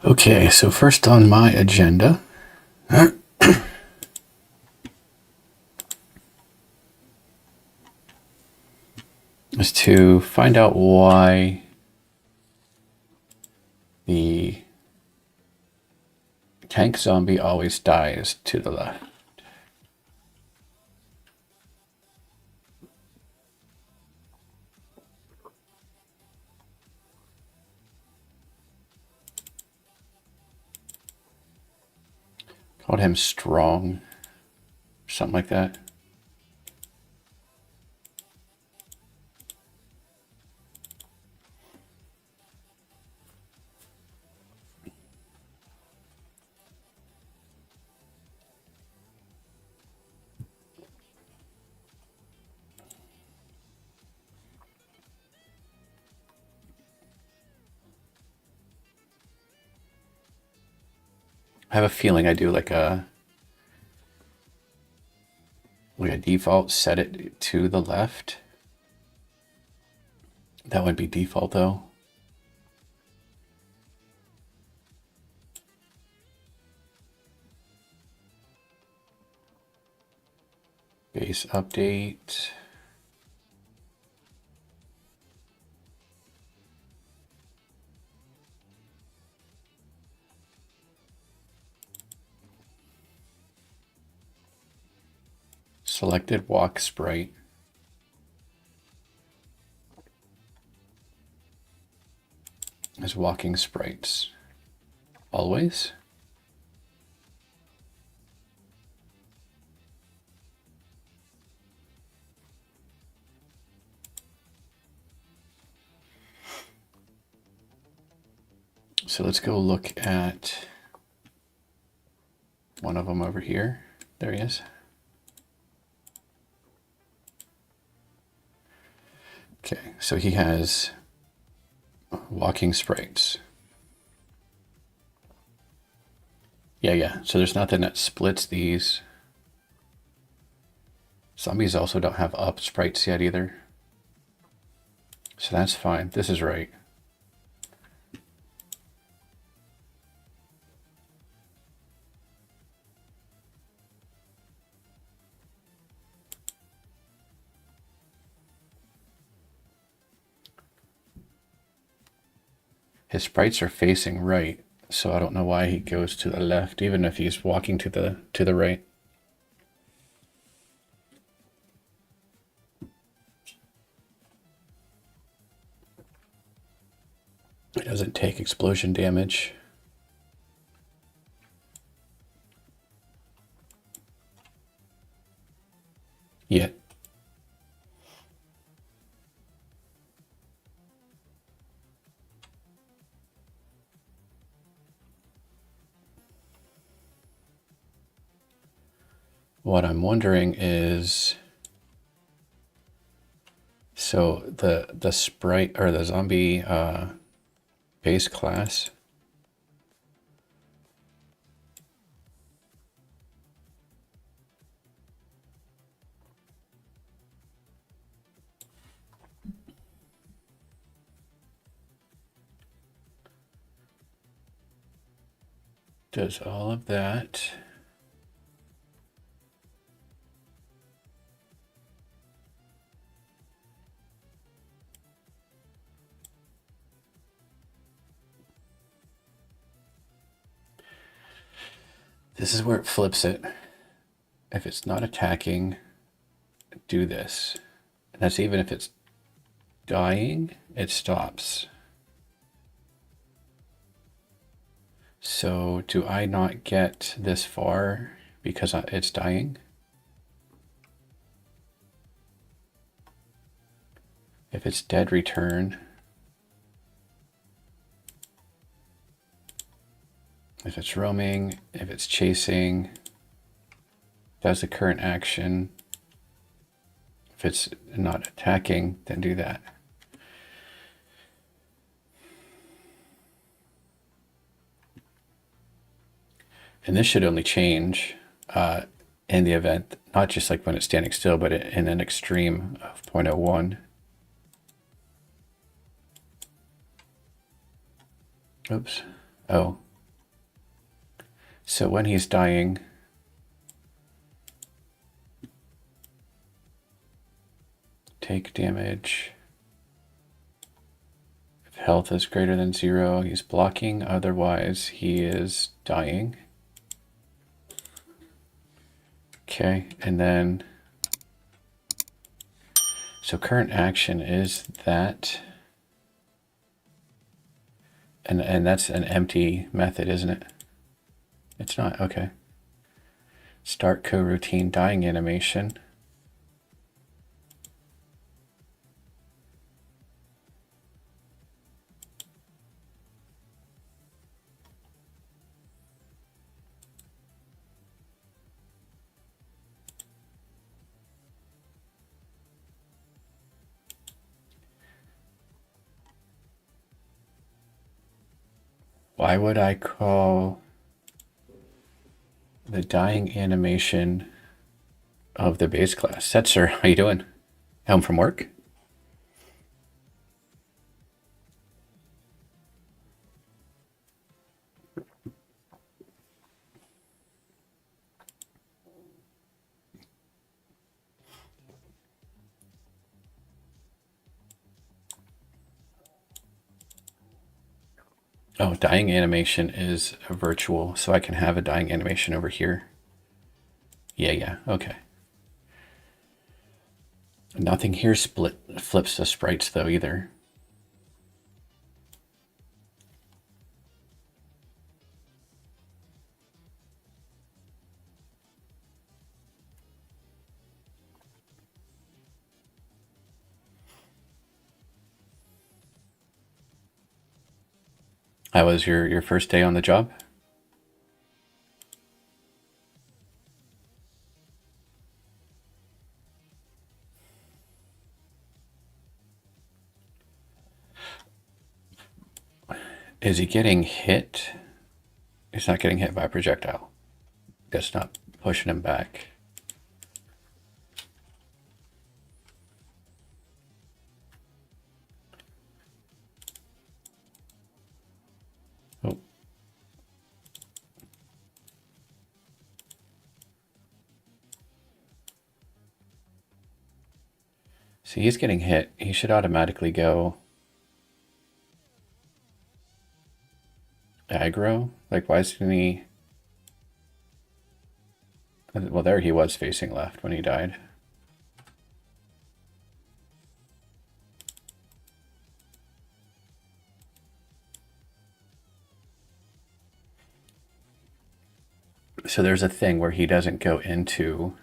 Okay, so first on my agenda is to find out why the tank zombie always dies to the left. Called him strong, something like that. I have a feeling I do like a default set it to the left. That would be default though. Base update. Selected walk sprite. As walking sprites. Always. So let's go look at one of them over here. There he is. Okay, so he has walking sprites. Yeah. So there's nothing that splits these. Zombies also don't have up sprites yet either. So that's fine. This is right. His sprites are facing right, so I don't know why he goes to the left, even if he's walking to the right. It doesn't take explosion damage. Yet. What I'm wondering is, so the sprite or the zombie base class, does all of that. This is where it flips it. If it's not attacking, do this. And that's even if it's dying, it stops. So do I not get this far because it's dying? If it's dead, return. If it's roaming, if it's chasing, does the current action. If it's not attacking, then do that. And this should only change in the event, not just like when it's standing still, but in an extreme of 0.01. Oops. Oh, So when he's dying, take damage. If health is greater than 0, he's blocking. Otherwise, he is dying. Okay, and then, so current action is that, and that's an empty method, isn't it? It's not, okay. Start coroutine dying animation. Why would I call the dying animation of the base class? Setzer, how you doing? Home from work? Oh, dying animation is a virtual, so I can have a dying animation over here. Yeah, okay. Nothing here flips the sprites though either. How was your first day on the job? Is he getting hit? He's not getting hit by a projectile. That's not pushing him back. Oh. See, he's getting hit. He should automatically go aggro. Like, why isn't he? Well, there he was facing left when he died. So there's a thing where he doesn't go into...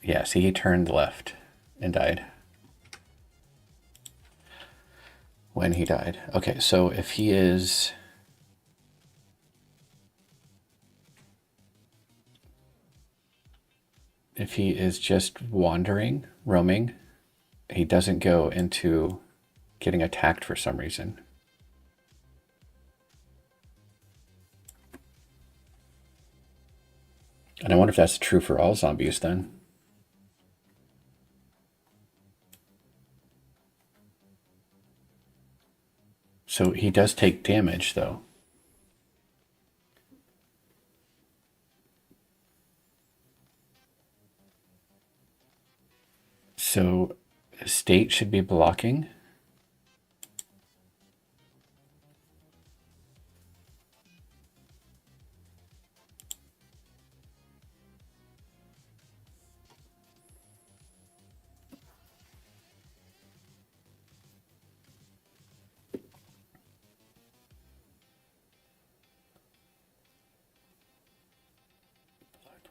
Yeah, see, he turned left and died. When he died. Okay, so if he is... If he is just wandering, roaming, he doesn't go into getting attacked for some reason. And I wonder if that's true for all zombies then. So he does take damage though. So state should be blocking.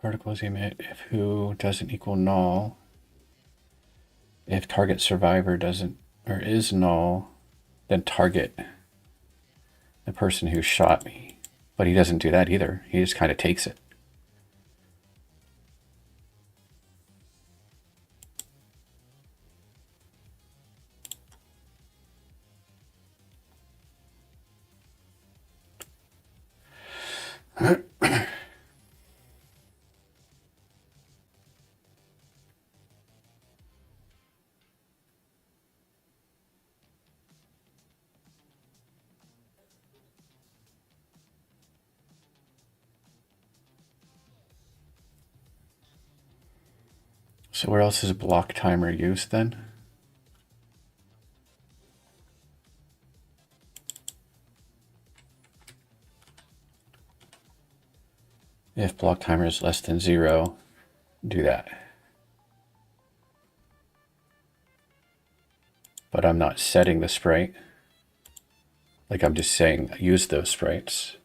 Particles emit if who doesn't equal null. If target survivor doesn't or is null, then target the person who shot me. But he doesn't do that either. He just kind of takes it. So where else is block timer used then? If block timer is less than 0, do that. But I'm not setting the sprite. Like I'm just saying use those sprites.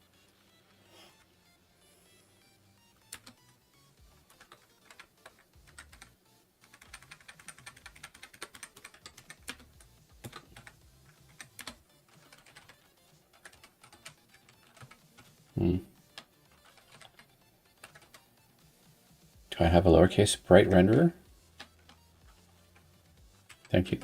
Do I have a lowercase sprite renderer? Thank you.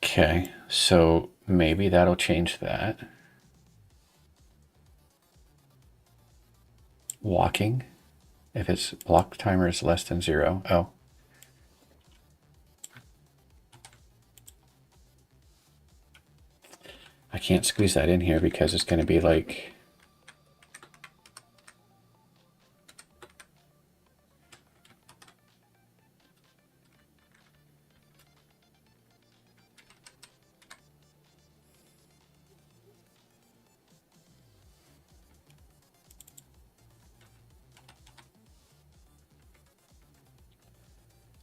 Okay, so maybe that'll change that. Walking, if its block timer is less than 0. Oh. I can't squeeze that in here because it's going to be like...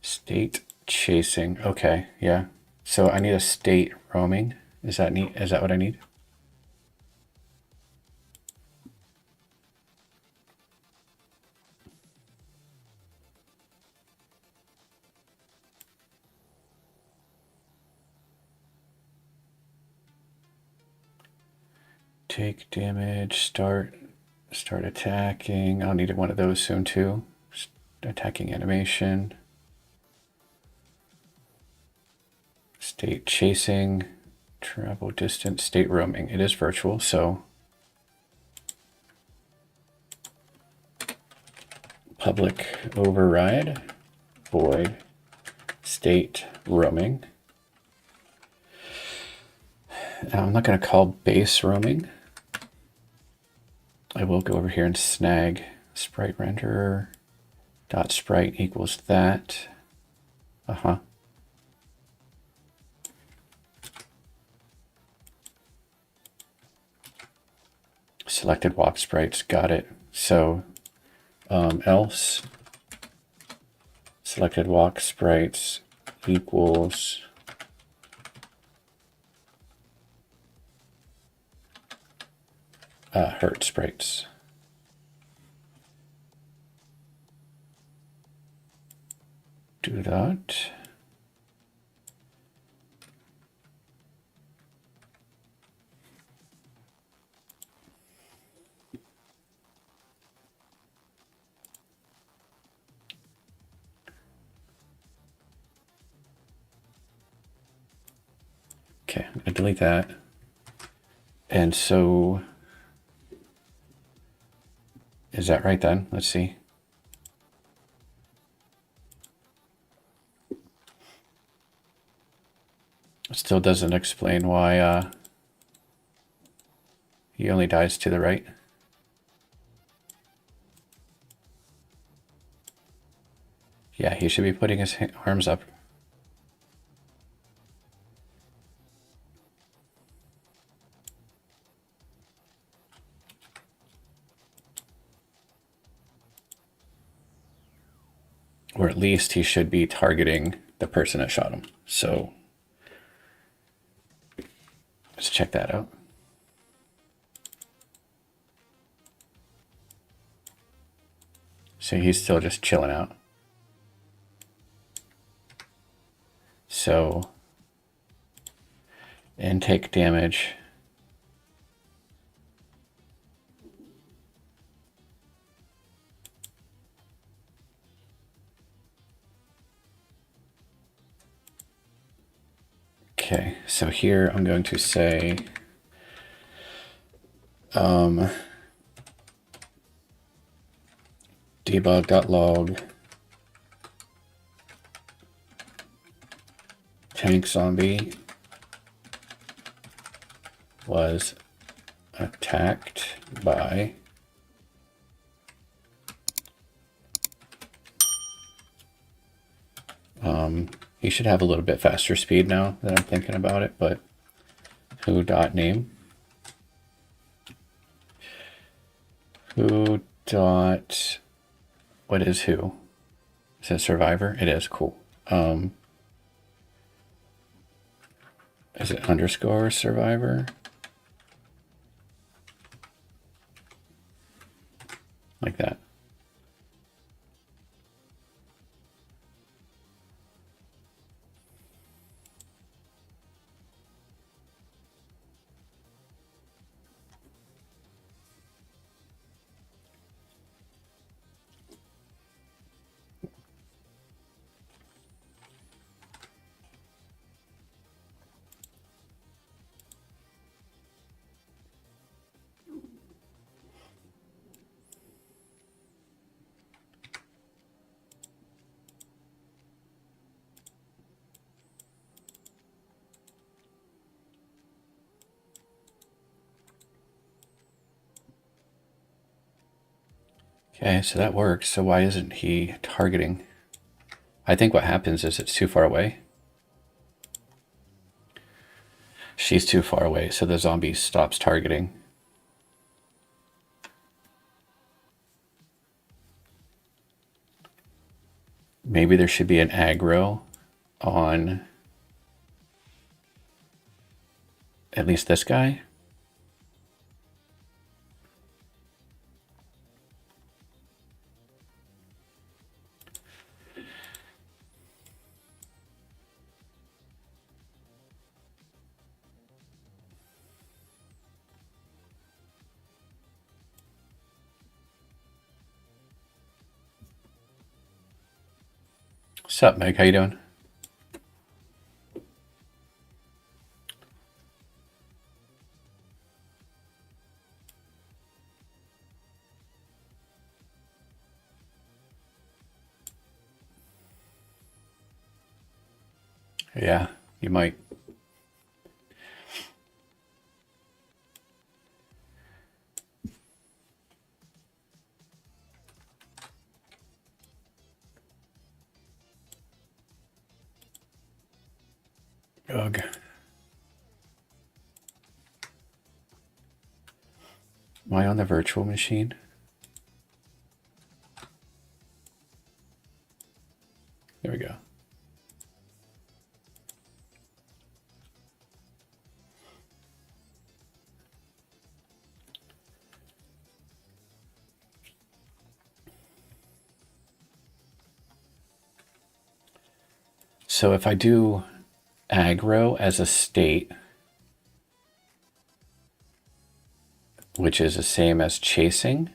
State chasing. Okay, yeah. So I need a state roaming. Is that neat? Is that what I need? Take damage, start attacking. I'll need one of those soon too. Attacking animation. State chasing, travel distance, state roaming. It is virtual, so public override void state roaming. Now, I'm not going to call base roaming. I will go over here and snag sprite renderer dot sprite equals that. Selected walk sprites, got it. So else selected walk sprites equals hurt sprites. Do that. Okay, I'm gonna delete that. And so, is that right then? Let's see. It still doesn't explain why he only dies to the right. Yeah, he should be putting his arms up. Or at least he should be targeting the person that shot him. So let's check that out. So he's still just chilling out. So intake damage. Okay, so here I'm going to say debug.log tank zombie was attacked by he should have a little bit faster speed now that I'm thinking about it, but who.name what is who? Is it survivor? It is. Cool. Is it underscore survivor? Like that. Okay, so that works. So why isn't he targeting? I think what happens is it's too far away. She's too far away, so the zombie stops targeting. Maybe there should be an aggro on at least this guy. What's up, Meg? How you doing? Yeah, you might. Ugh. Am I on the virtual machine? There we go. So if I do aggro as a state, which is the same as chasing,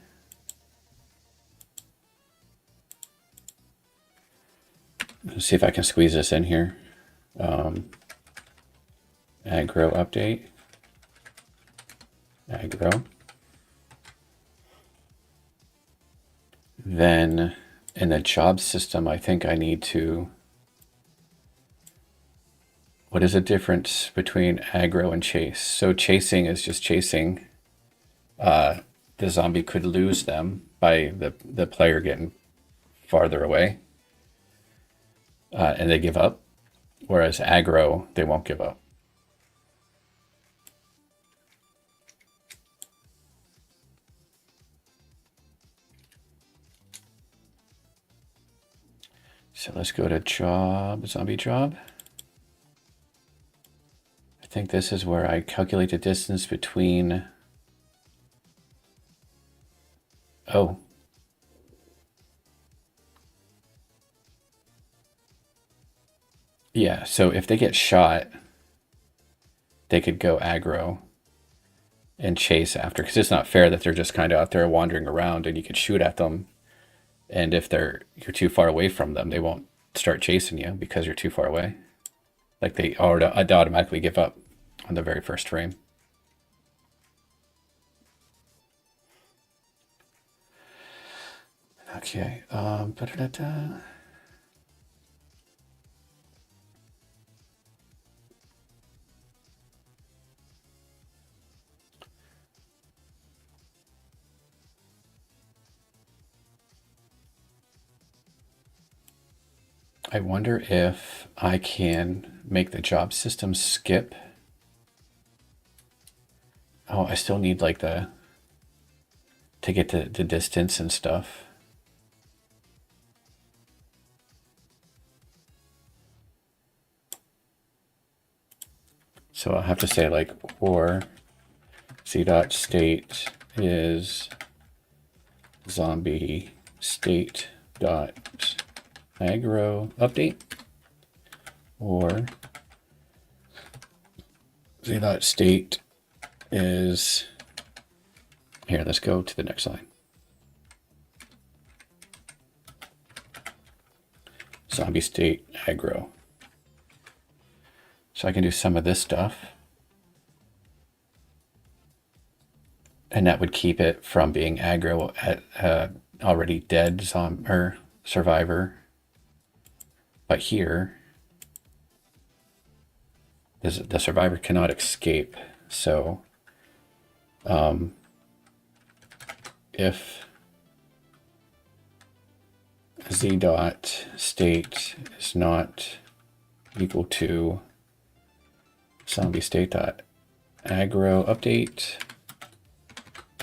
let's see if I can squeeze this in here. Aggro update, aggro. Then in the job system, I think I need to, what is the difference between aggro and chase? So chasing is just chasing. The zombie could lose them by the player getting farther away. And they give up. Whereas aggro, they won't give up. So let's go to job, zombie job. I think this is where I calculate the distance between, oh. Yeah, so if they get shot, they could go aggro and chase after, because it's not fair that they're just kind of out there wandering around and you could shoot at them. And if you're too far away from them, they won't start chasing you because you're too far away. Like they automatically give up on the very first frame. Okay. I wonder if I can make the job system skip. Oh, I still need like to get the distance and stuff. So I'll have to say like, or z dot state is zombie state dot aggro update, or z dot state is, here, let's go to the next line. Zombie state aggro. So I can do some of this stuff. And that would keep it from being aggro at already dead zombie or survivor. But here, the survivor cannot escape. So if z dot state is not equal to zombie state dot aggro update,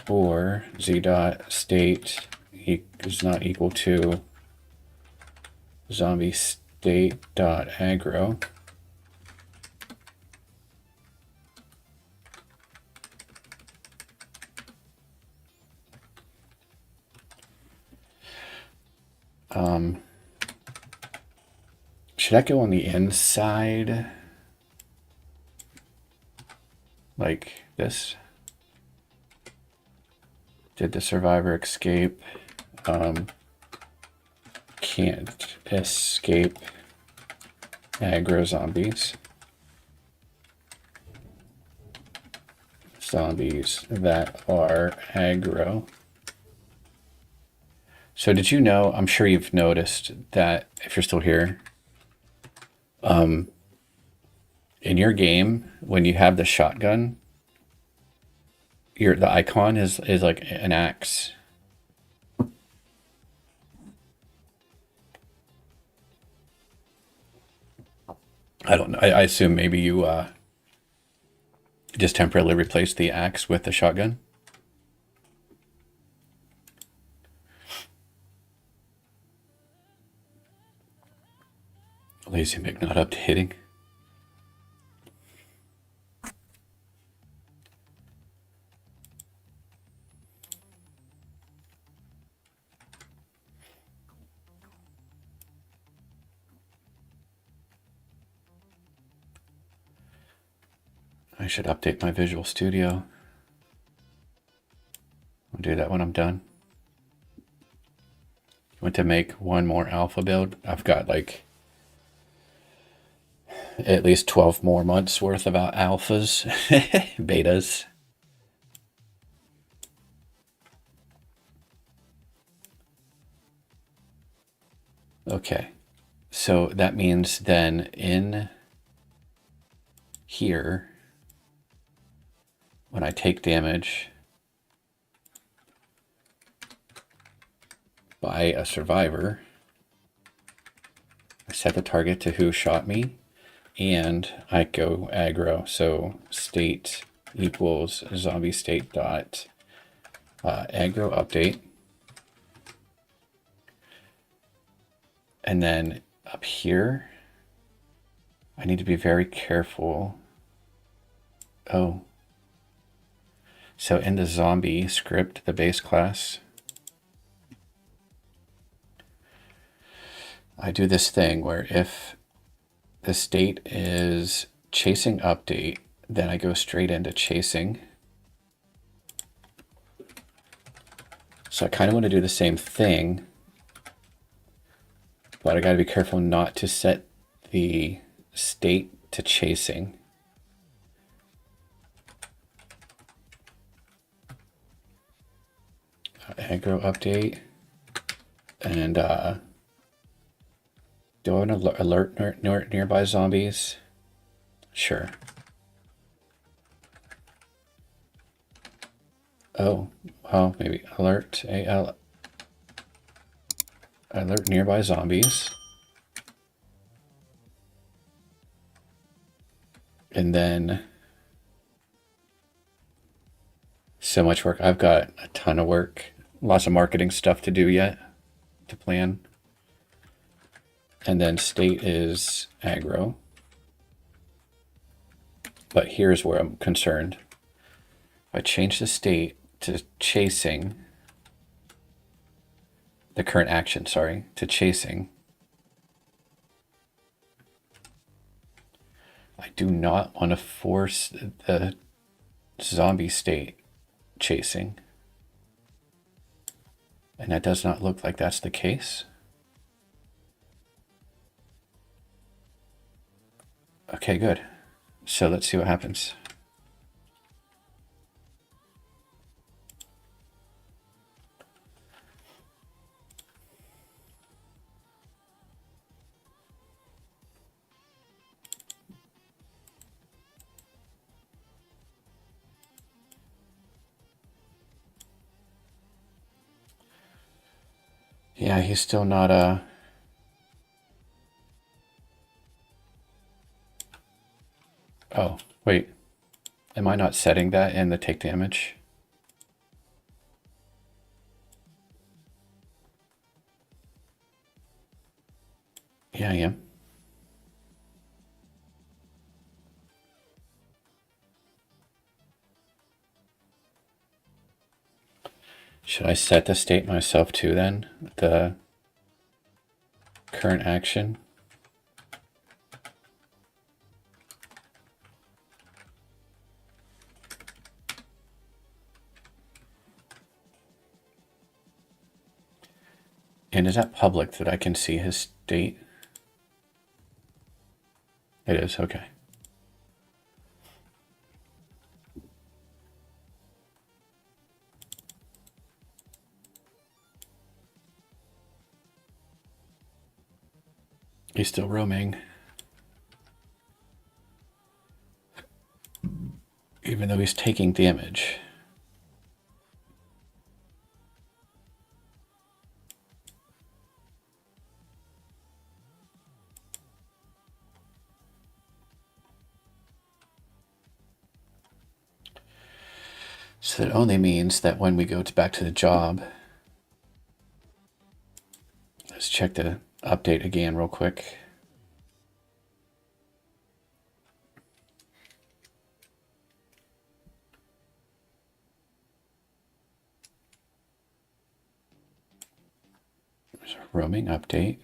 or z dot state is not equal to zombie state dot aggro, should I go on the inside like this? Did the survivor escape? Can't escape aggro zombies. Zombies that are aggro. So did you know, I'm sure you've noticed that if you're still here, in your game, when you have the shotgun, the icon is like an axe. I don't know. I assume maybe you just temporarily replace the axe with the shotgun. Lazy Mick not updating. I should update my Visual Studio. I'll do that when I'm done. I want to make one more alpha build. I've got like at least 12 more months worth of alphas, betas. Okay, so that means then in here, when I take damage by a survivor, I set the target to who shot me, and I go aggro. So state equals zombie state dot aggro update. And then up here, I need to be very careful. Oh. So in the zombie script, the base class, I do this thing where if the state is chasing update, then I go straight into chasing. So I kind of want to do the same thing, but I got to be careful not to set the state to chasing. Aggro update. And do I want to alert nearby zombies? Sure. Oh, well, maybe alert alert nearby zombies. And then so much work. I've got a ton of work, lots of marketing stuff to do yet to plan. And then state is aggro. But here's where I'm concerned. If I change the state to chasing, the current action, sorry, to chasing, I do not want to force the zombie state chasing. And that does not look like that's the case. Okay, good. So let's see what happens. Yeah, he's still not Oh, wait. Am I not setting that in the take damage? Yeah, I am. Should I set the state myself too then? The current action? And is that public that I can see his state? It is, okay. He's still roaming. Even though he's taking damage. So that only means that when we go back to the job, let's check the update again real quick. There's a roaming update.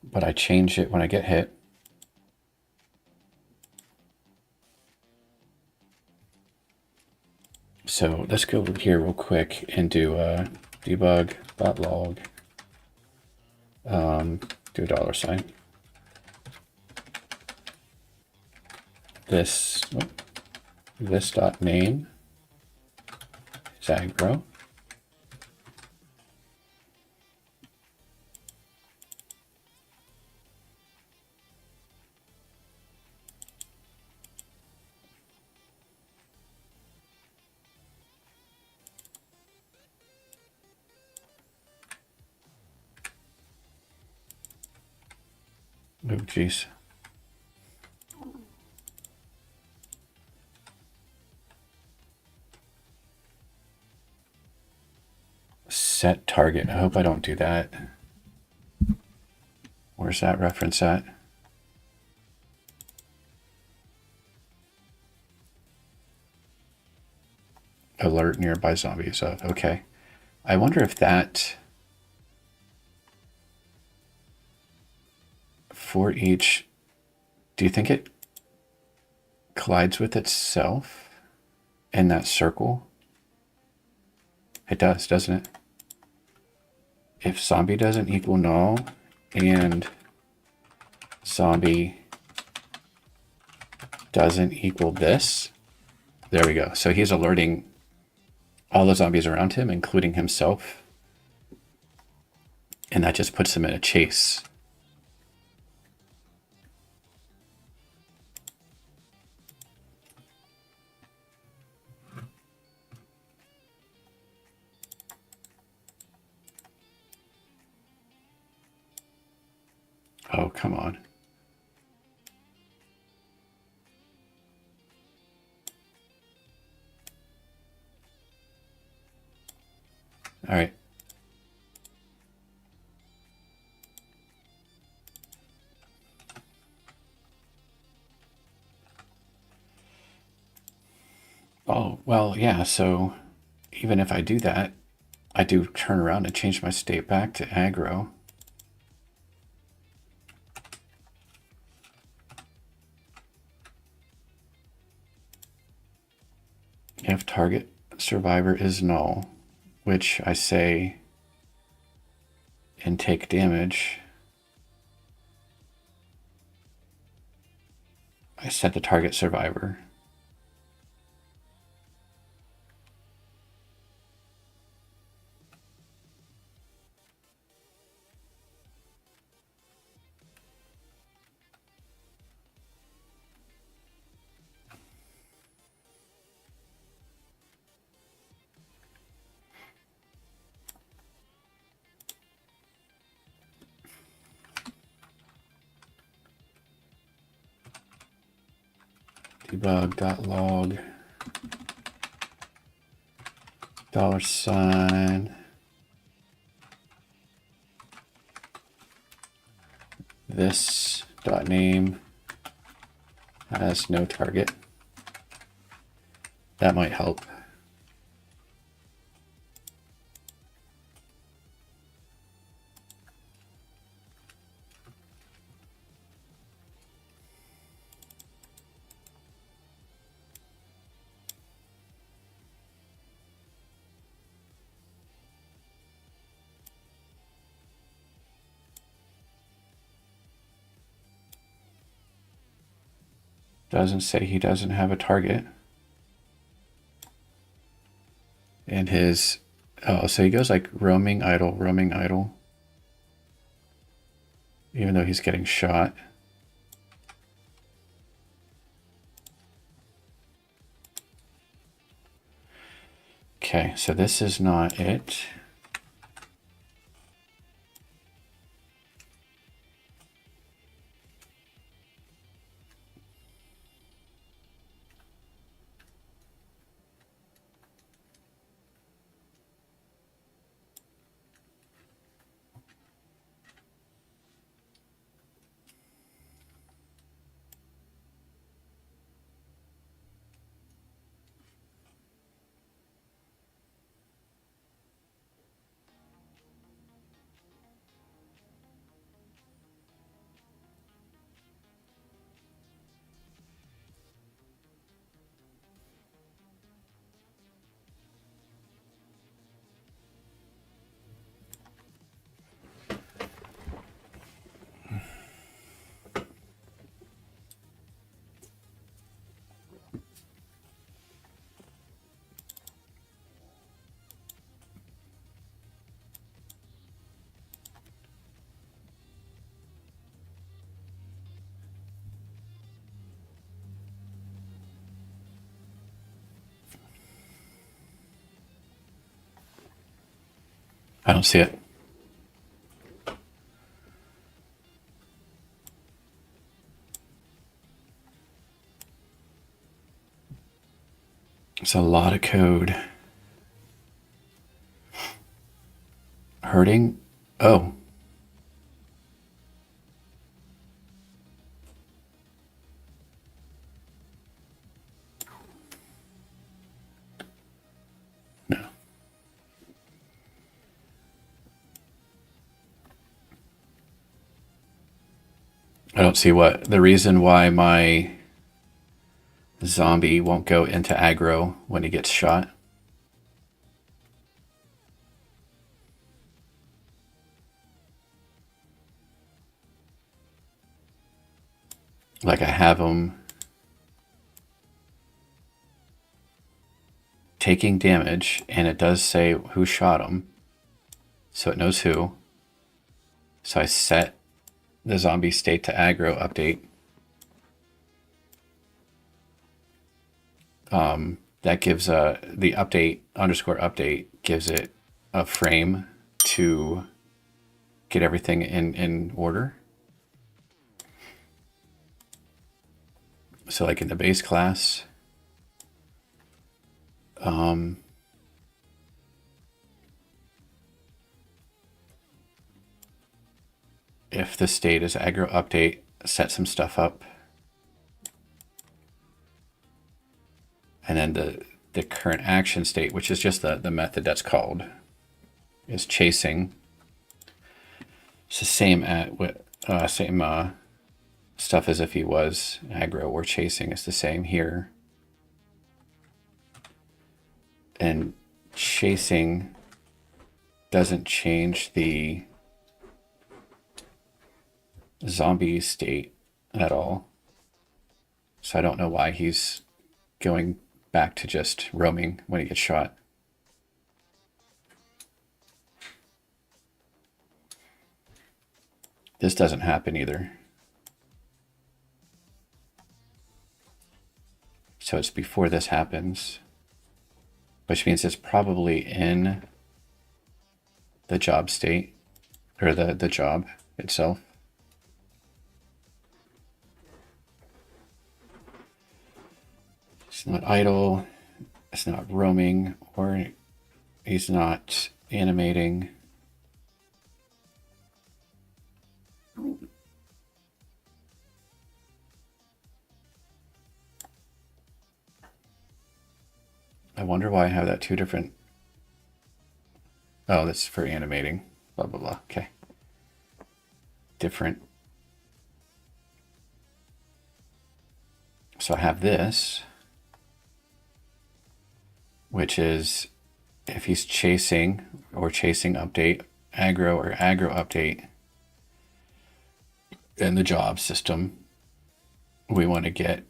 But I change it when I get hit. So let's go over here real quick and do debug.log. Do a $. This dot main is aggro. Oh, geez. Set target. I hope I don't do that. Where's that reference at? Alert nearby zombies. Okay. I wonder if that for each, do you think it collides with itself in that circle? It does, doesn't it? If zombie doesn't equal null and zombie doesn't equal this, there we go. So he's alerting all the zombies around him, including himself. And that just puts him in a chase. Oh, come on. All right. Oh, well, yeah, so even if I do that, I do turn around and change my state back to aggro. If target survivor is null, which I say and take damage, I set the target survivor. Devlog $, this .name has no target. That might help. Doesn't say he doesn't have a target. And his, oh, so he goes like roaming idle, even though he's getting shot. Okay, so this is not it. I don't see it. It's a lot of code. Hurting? Oh. No. I don't see what the reason why my zombie won't go into aggro when he gets shot. Like I have him taking damage, and it does say who shot him, so it knows who. So I set the zombie state to aggro update. That gives the update underscore update gives it a frame to get everything in order. So like in the base class, if the state is aggro update, set some stuff up. And then the current action state, which is just the method that's called, is chasing. It's the same stuff as if he was aggro or chasing. It's the same here. And chasing doesn't change the zombie state at all. So I don't know why he's going back to just roaming when he gets shot. This doesn't happen either. So it's before this happens, which means it's probably in the job state, or the job itself. It's not idle, it's not roaming, or he's not animating. I wonder why I have that two different. Oh, that's for animating, blah, blah, blah. Okay. Different. So I have this, which is if he's chasing or chasing update, aggro or aggro update in the job system, we want to get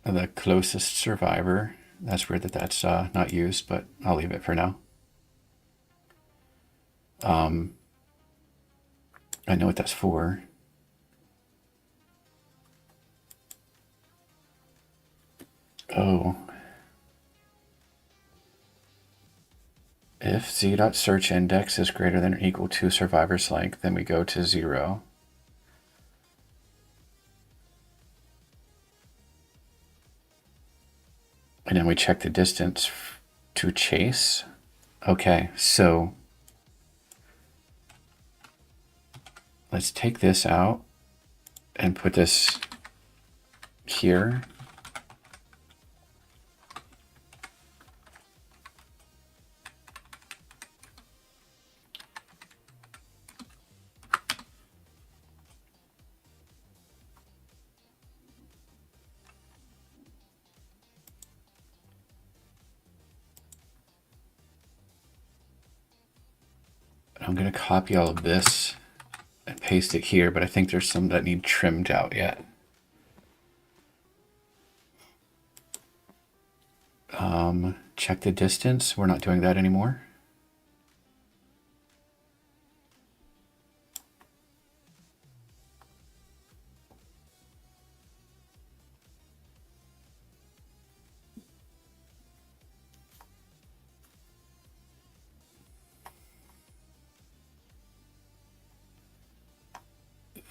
the closest survivor. That's weird that that's not used, but I'll leave it for now. I know what that's for. Oh. If z.search index is greater than or equal to survivor's length, then we go to 0. And then we check the distance to chase. Okay, so let's take this out and put this here. I'm going to copy all of this and paste it here, but I think there's some that need trimmed out yet. Check the distance. We're not doing that anymore.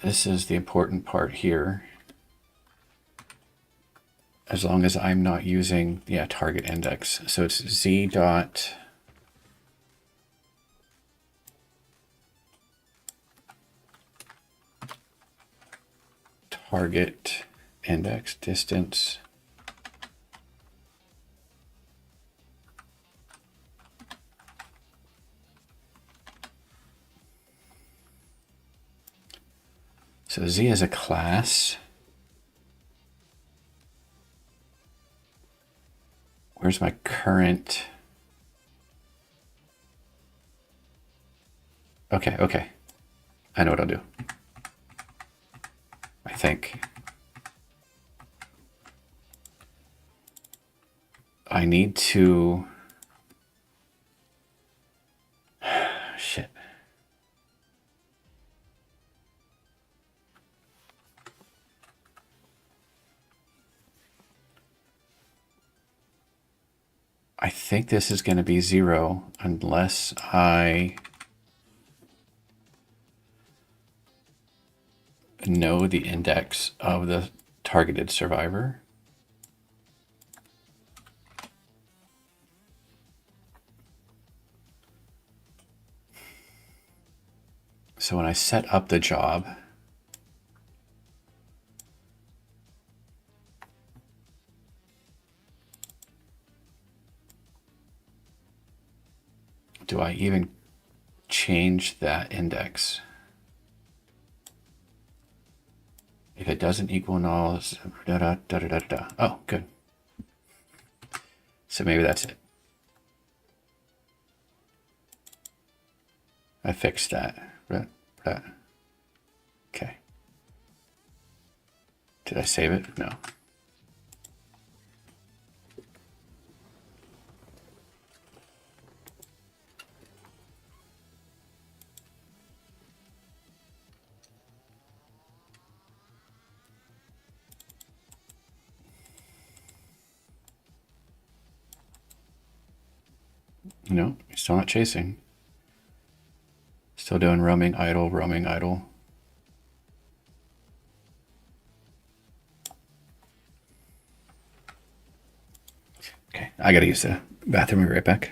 This is the important part here. As long as I'm not using, target index. So it's z dot target index distance. So z is a class. Where's my current? Okay. I know what I'll do. I think. I need to I think this is going to be 0 unless I know the index of the targeted survivor. So when I set up the job, do I even change that index? If it doesn't equal null, da da da da da da. Oh, good. So maybe that's it. I fixed that. Okay. Did I save it? No. No, still not chasing. Still doing roaming idle, roaming idle. Okay, I gotta use the bathroom. I'll be right back.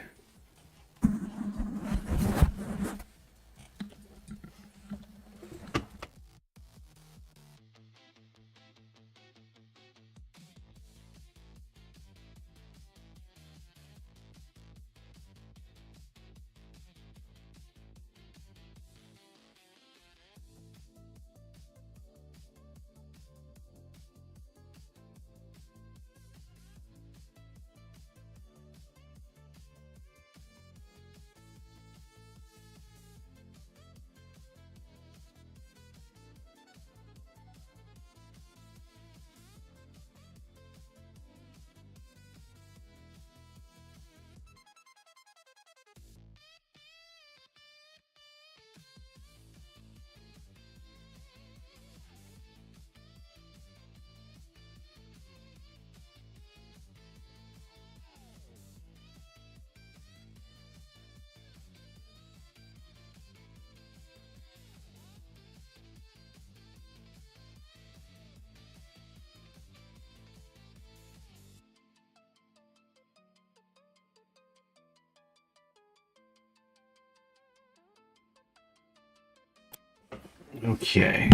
Okay.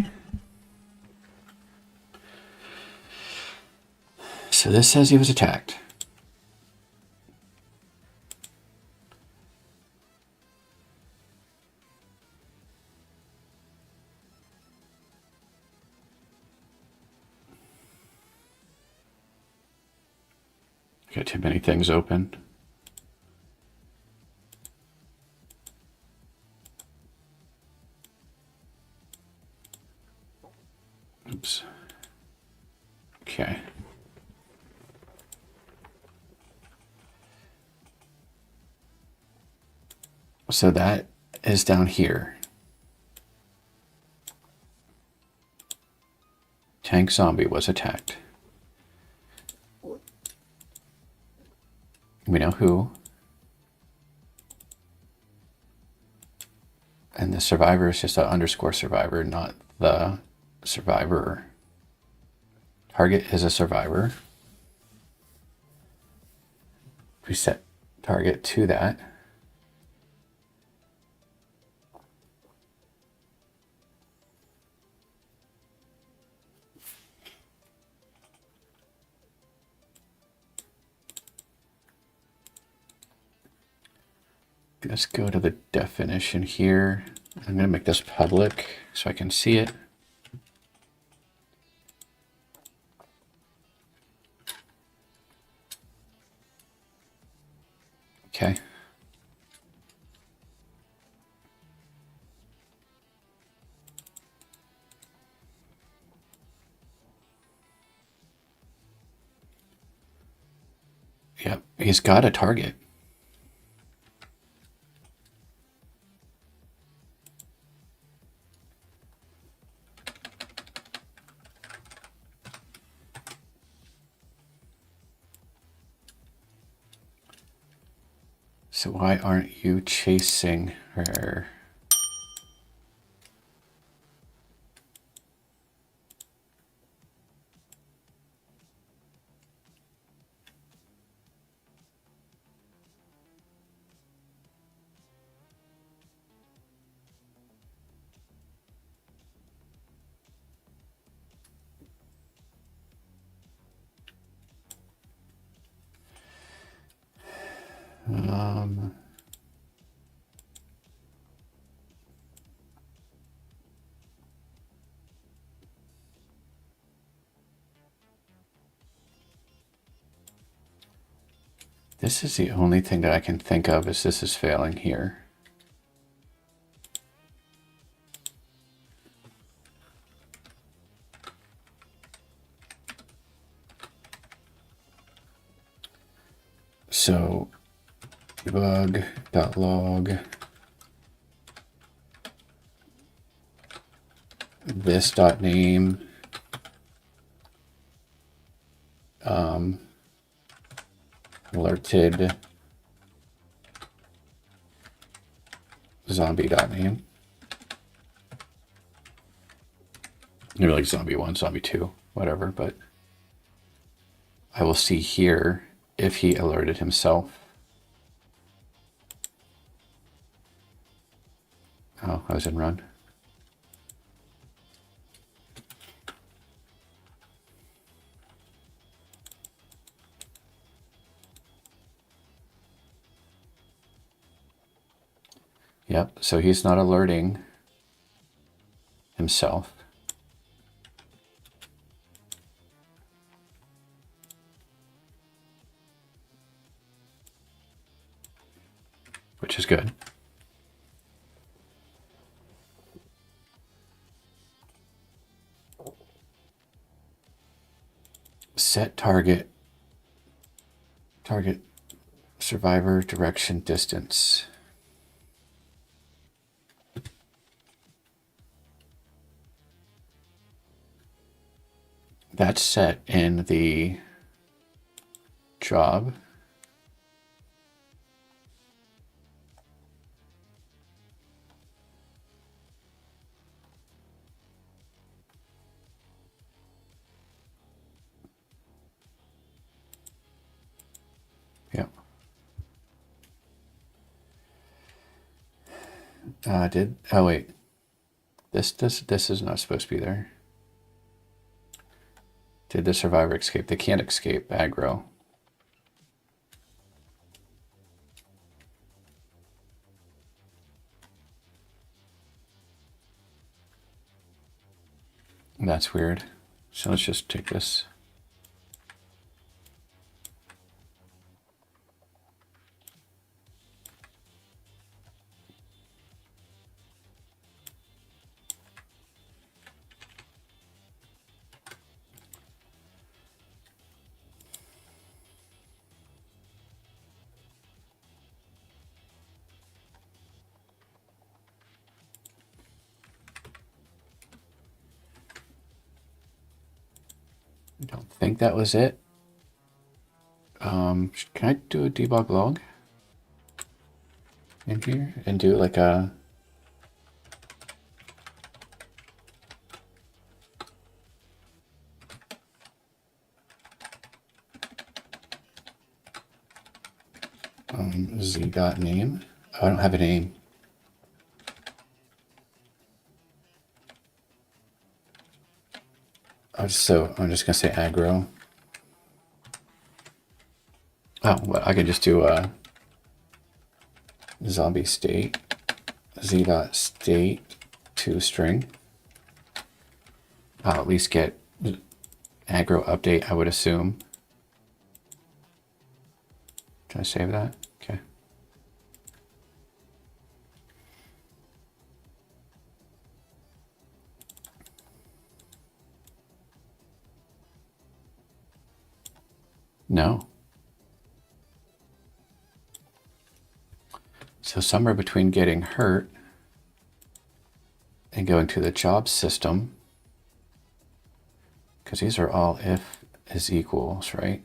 So this says he was attacked. Got too many things open. Oops. Okay. So that is down here. Tank zombie was attacked. We know who. And the survivor is just an underscore survivor, not the survivor. Target is a survivor. We set target to that. Let's go to the definition here. I'm going to make this public so I can see it. Okay. Yep, he's got a target. So why aren't you chasing her? This is the only thing that I can think of is this is failing here. So debug.log this.name alerted zombie.name. Maybe like zombie 1, zombie 2, whatever, but I will see here if he alerted himself. Oh, I was in run. Yep, so he's not alerting himself. Which is good. Set target survivor direction distance. That's set in the job. Yep. Oh wait. This is not supposed to be there. Did the survivor escape? They can't escape aggro. That's weird. So let's just take this. I don't think that was it. Can I do a debug log in here and do like a z.name? Oh, I don't have a name. So I'm just gonna say aggro. Oh, well, I can just do a zombie state z.state to string. I'll at least get aggro update, I would assume. Can I save that? Okay. No. So somewhere between getting hurt and going to the job system, because these are all if is equals, right?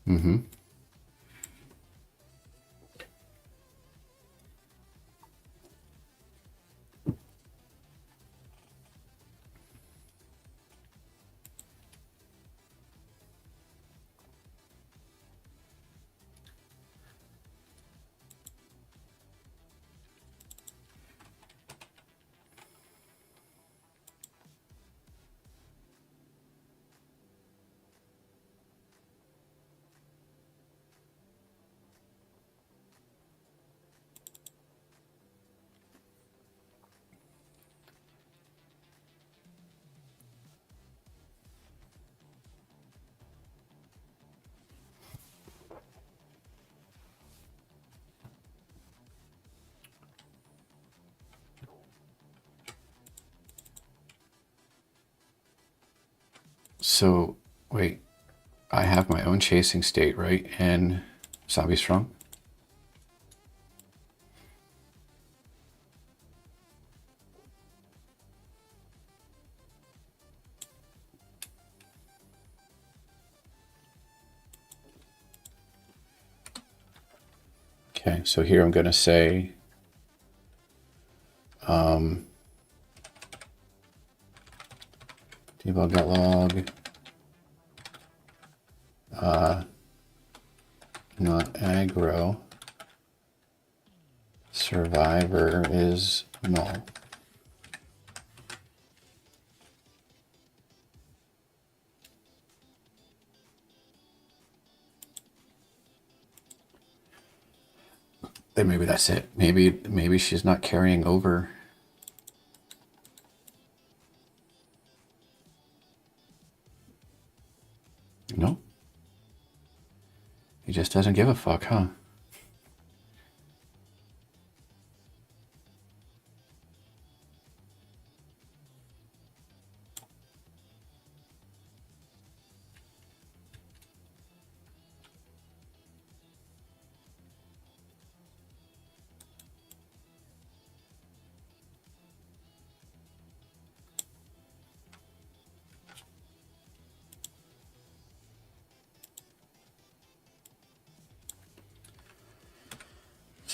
Mm-hmm. So, wait, I have my own chasing state, right? And Zombie Strong? Okay, so here I'm going to say Devlog not aggro. Survivor is null. Then maybe that's it. Maybe she's not carrying over. No? He just doesn't give a fuck, huh?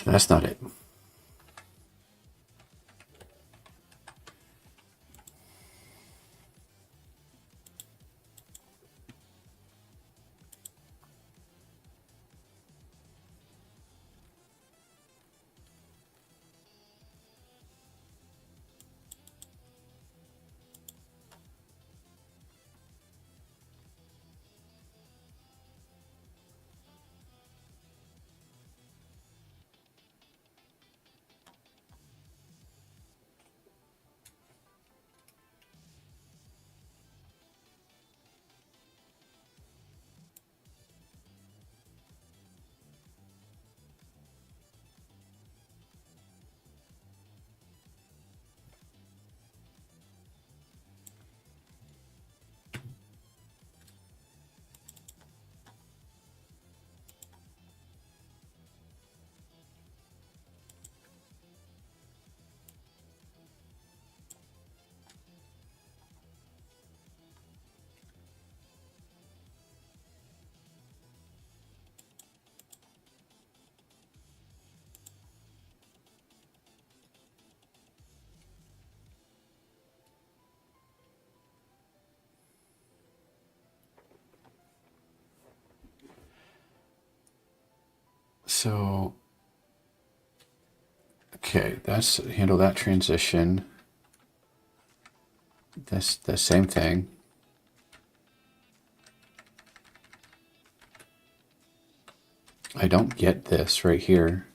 So that's not it. So, okay, that's handle that transition. That's the same thing. I don't get this right here.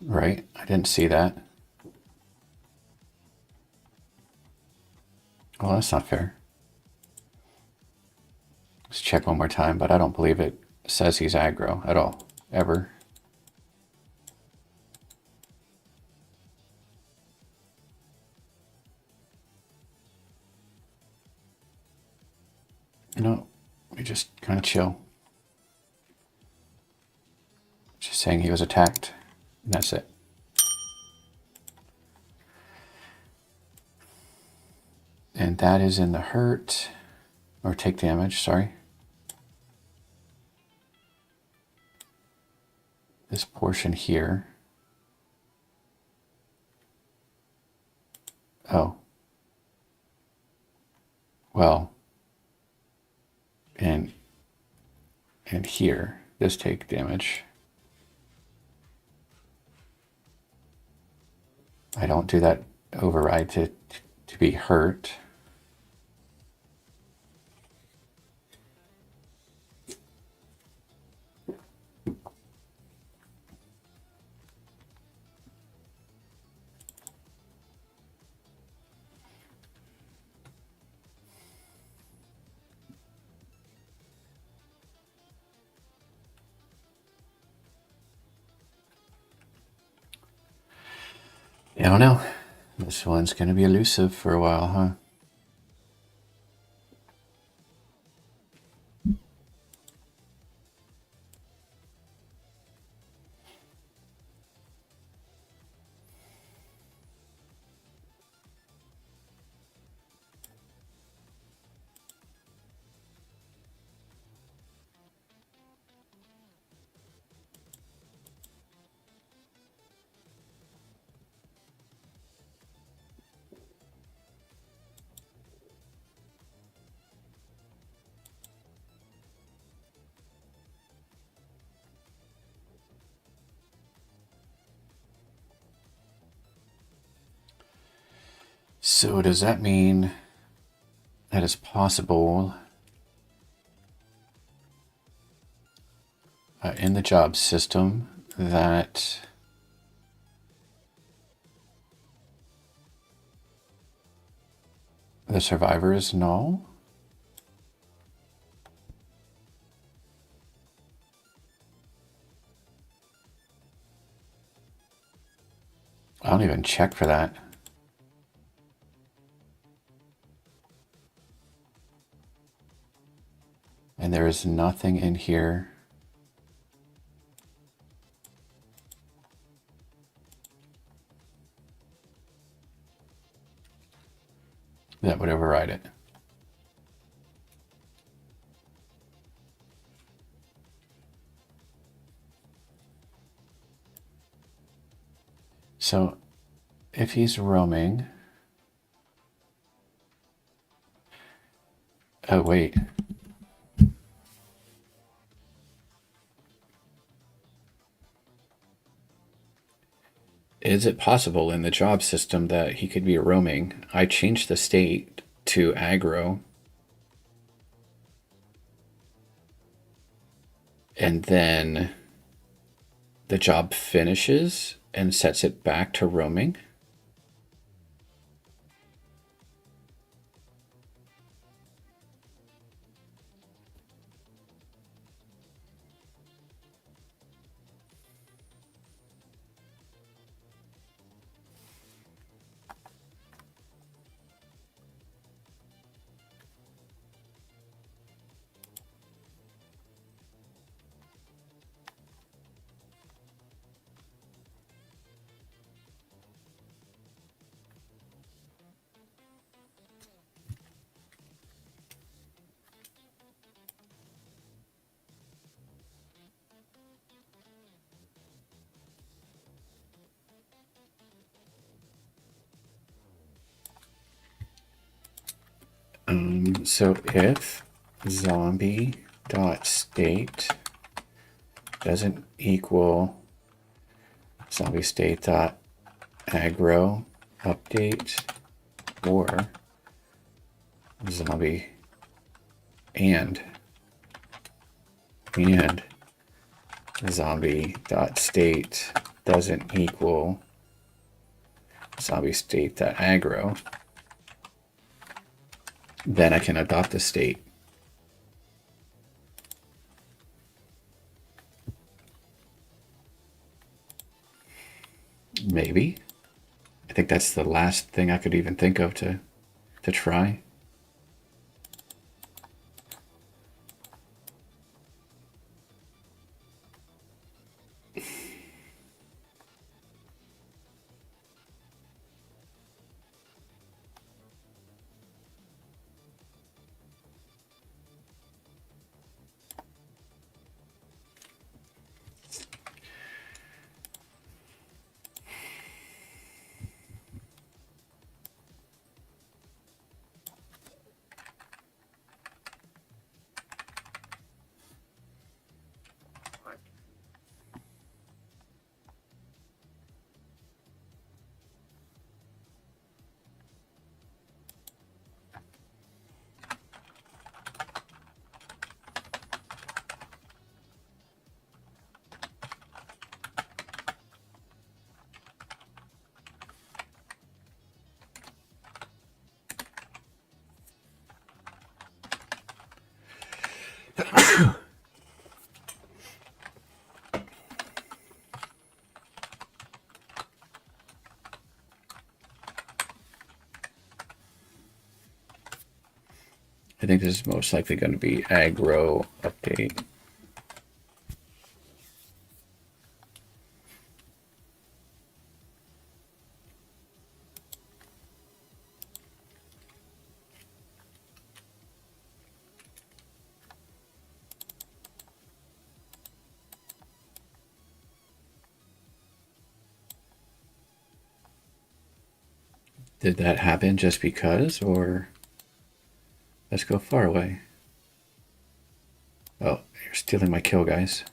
Right? I didn't see that. Well, that's not fair. Let's check one more time, but I don't believe it says he's aggro at all, ever. No, we just kind of chill. Just saying he was attacked, and that's it. And that is in the hurt. or take damage, sorry. This portion here. Oh. Well, and here, this take damage. I don't do that override to be hurt. I don't know. This one's going to be elusive for a while, huh? So does that mean that it's possible in the job system that the survivor is null? I don't even check for that. And there is nothing in here that would override it. So if he's roaming, oh wait, is it possible in the job system that he could be roaming? I changed the state to aggro, and then the job finishes and sets it back to roaming. So if zombie.state doesn't equal zombie state.aggro update or zombie and zombie.state doesn't equal zombie state.aggro, then I can adopt the state. Maybe. I think that's the last thing I could even think of to try. I think this is most likely going to be aggro update. Did that happen just because, or let's go far away? Oh, you're stealing my kill, guys.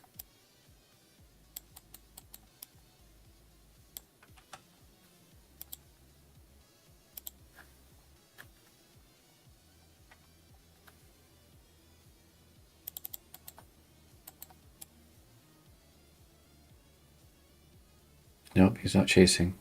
Nope, he's not chasing.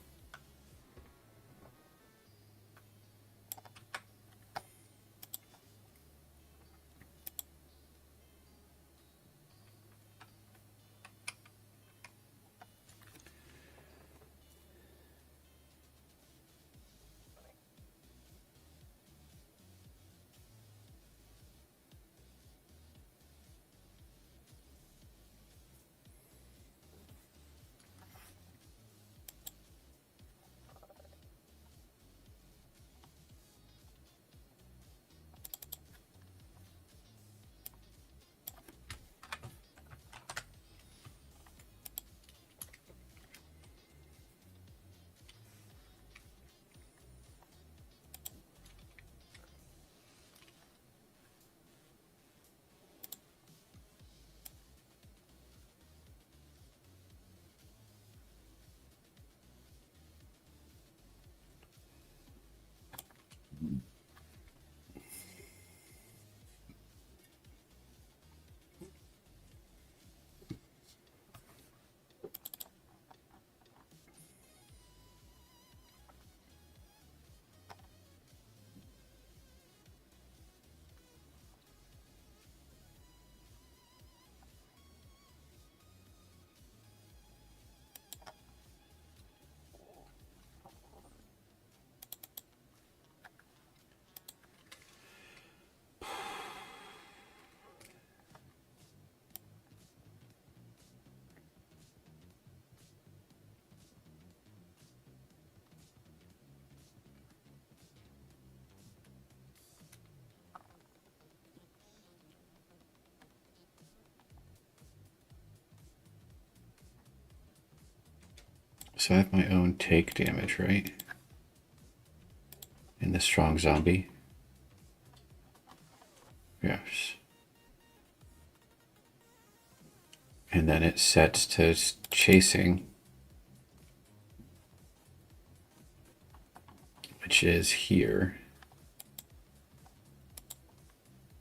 So I have my own take damage, right? And the strong zombie. Yes. And then it sets to chasing, which is here.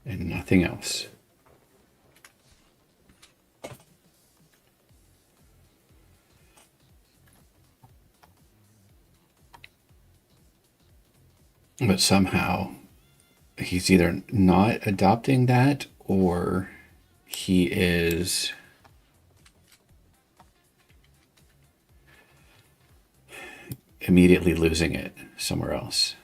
And nothing else. But somehow he's either not adopting that or he is immediately losing it somewhere else.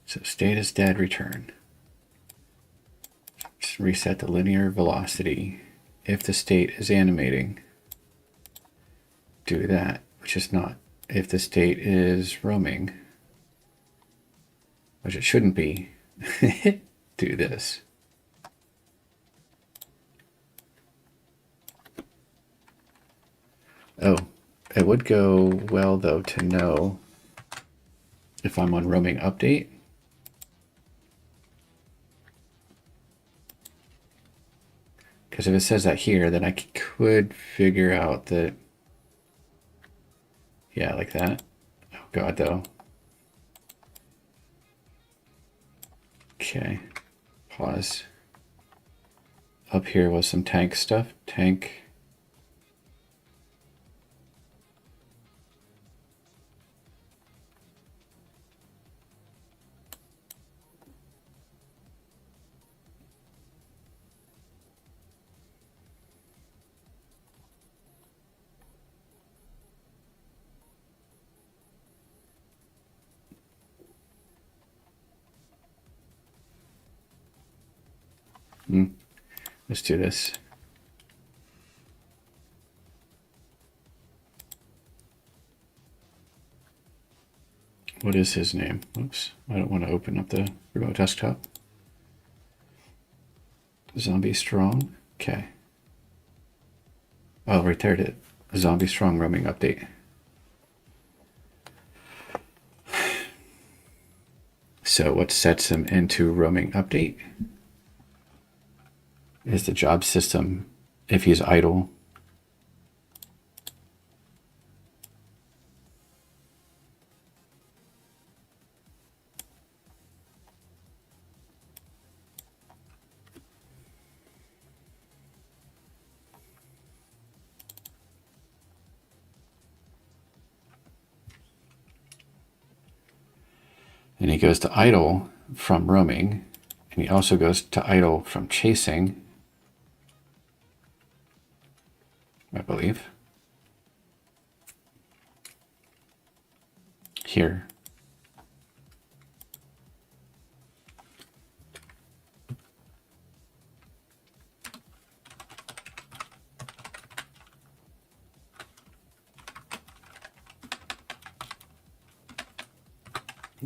So state is dead, return. Just reset the linear velocity. If the state is animating, do that, which is not. If the state is roaming, which it shouldn't be, do this. Oh, it would go well, though, to know if I'm on roaming update. Because if it says that here, then I could figure out that, yeah, like that. Oh, God, though. Okay, pause. Up here was some tank stuff. Tank. Let's do this. What is his name? Oops, I don't want to open up the remote desktop. Zombie Strong. Okay. Oh, right there it is. Zombie Strong roaming update. So what sets him into roaming update is the job system if he's idle. And he goes to idle from roaming, and he also goes to idle from chasing, I believe. Here.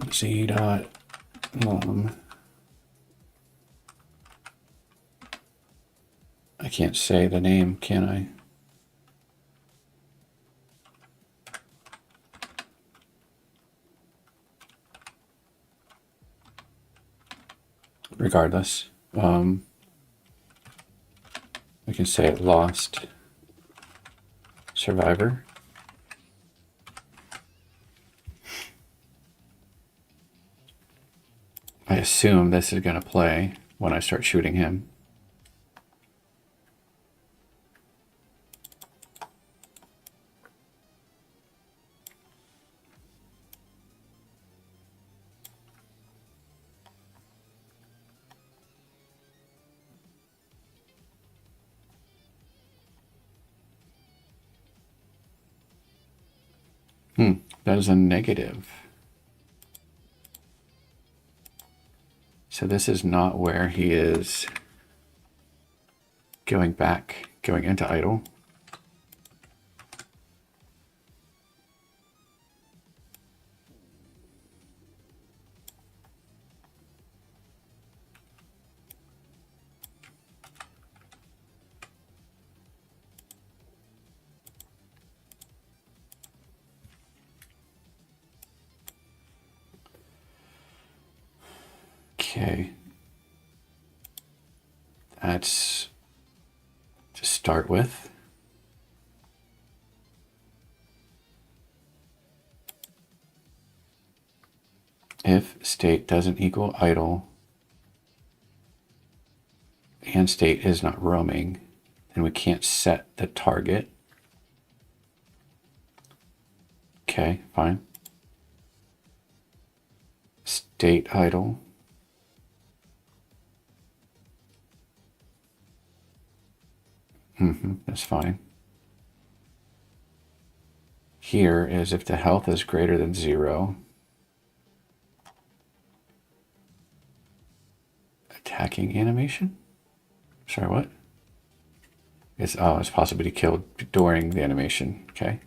Z dot I can't say the name, can I? Regardless, I can say it lost survivor. I assume this is going to play when I start shooting him. That is a negative. So this is not where he is going back, going into idle. Okay. That's to start with. If state doesn't equal idle and state is not roaming, then we can't set the target. Okay, fine. State idle. That's fine. Here is if the health is greater than 0. Attacking animation? Sorry, what? It's possible to be killed during the animation. Okay.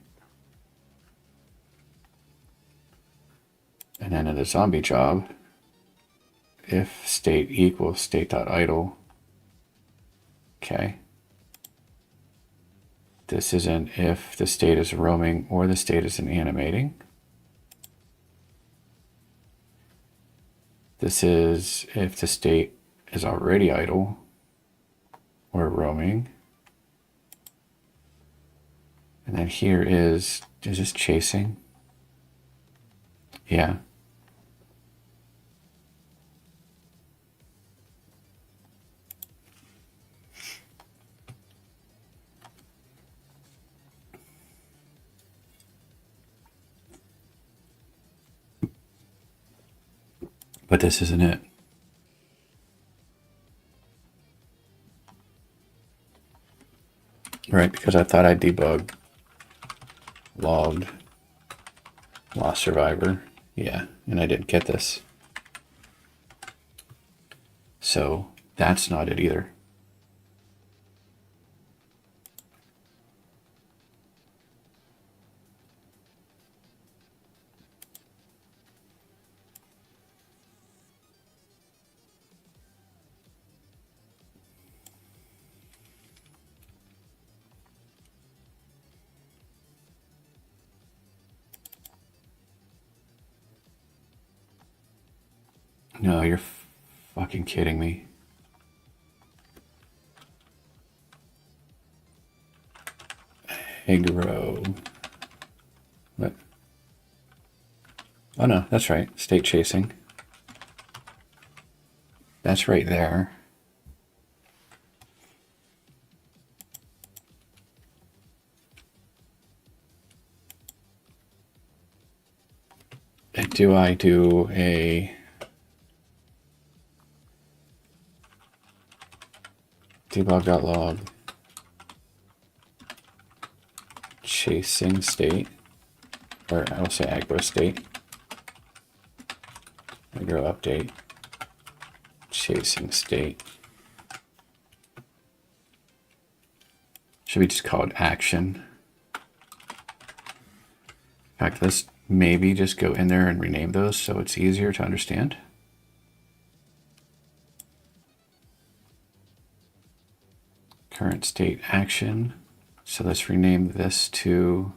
And then in the zombie job, if state equals state.idle, okay, This isn't if the state is roaming or the state isn't animating. This is if the state is already idle or roaming. And then here is this chasing? Yeah. But this isn't it. Right, because I thought I debugged logged lost survivor. Yeah, and I didn't get this. So that's not it either. No, you're fucking kidding me. Eggrow. What? Oh no, that's right. State chasing. That's right there. Do I do a devlog.log chasing state, or I will say aggro state, aggro update, chasing state. Should be just called action. In fact, let's maybe just go in there and rename those so it's easier to understand. Current state action. So let's rename this to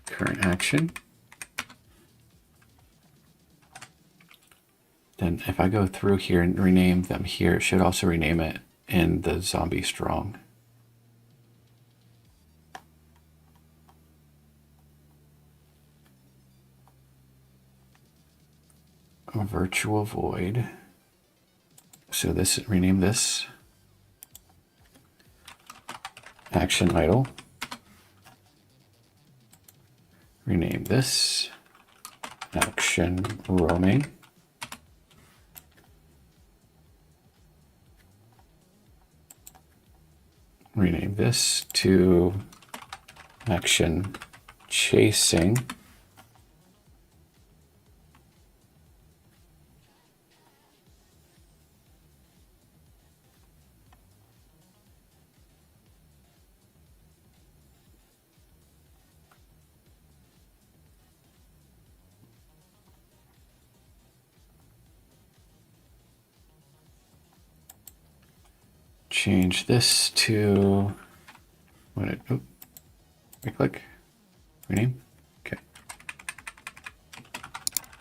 current action. Then if I go through here and rename them here, it should also rename it in the zombie strong. A virtual void. So this, rename this action idle. Rename this action roaming. Rename this to action chasing. Change this to what it, oh, right click, rename, okay.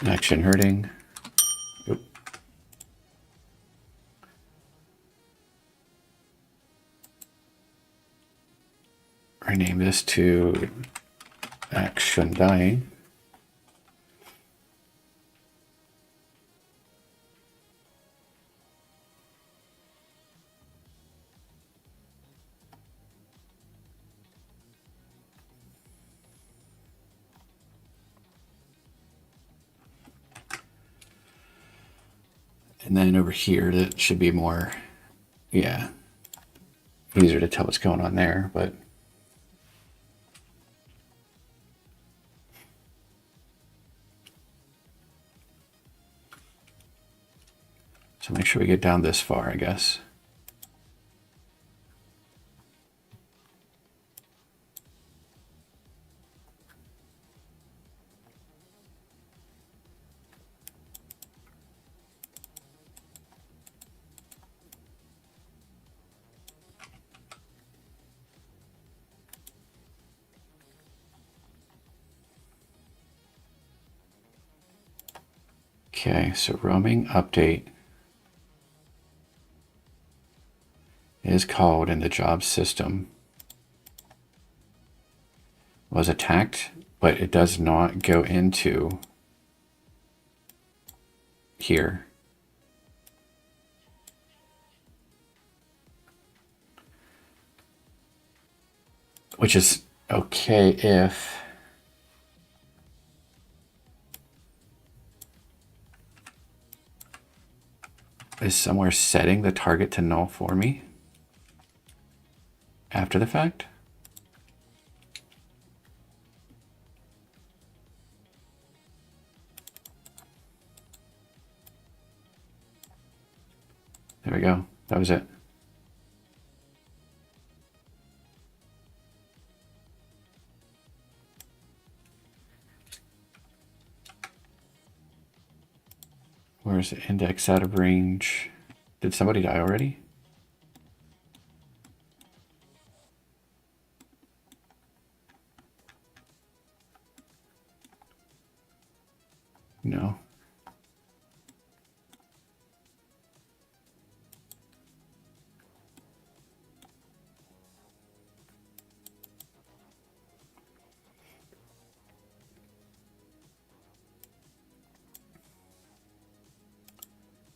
Action herding, oh. Rename this to action dying. And then over here, that should be more, yeah, easier to tell what's going on there, but so make sure we get down this far, I guess. Okay, so roaming update is called in the job system. Was attacked, but it does not go into here. Which is okay if is somewhere setting the target to null for me after the fact. There we go. That was it. Where's the index out of range? Did somebody die already? No.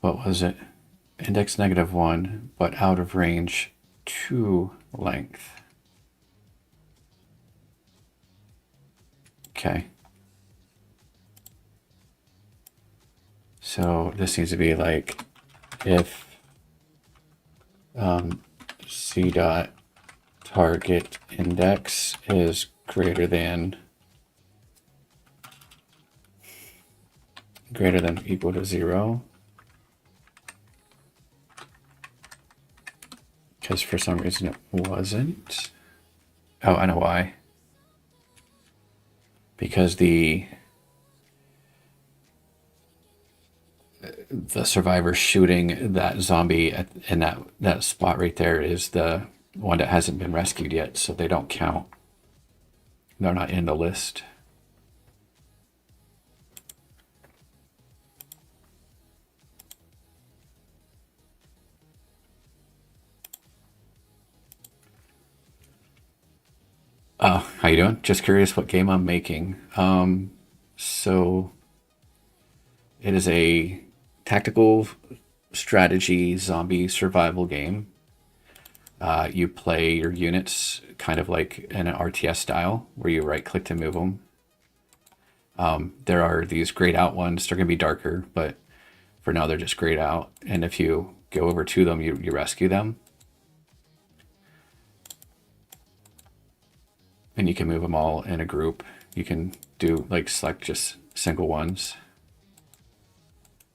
What was it? Index -1, but out of range 2 length. Okay. So this needs to be like if C dot target index is greater than or equal to 0. Because for some reason it wasn't. Oh, I know why. Because the survivor shooting that zombie in that spot right there is the one that hasn't been rescued yet, so they don't count. They're not in the list. How you doing? Just curious what game I'm making. So it is a tactical strategy zombie survival game. You play your units kind of like in an RTS style, where you right-click to move them. There are these grayed out ones. They're going to be darker, but for now they're just grayed out. And if you go over to them, you rescue them. And you can move them all in a group. You can do like select just single ones.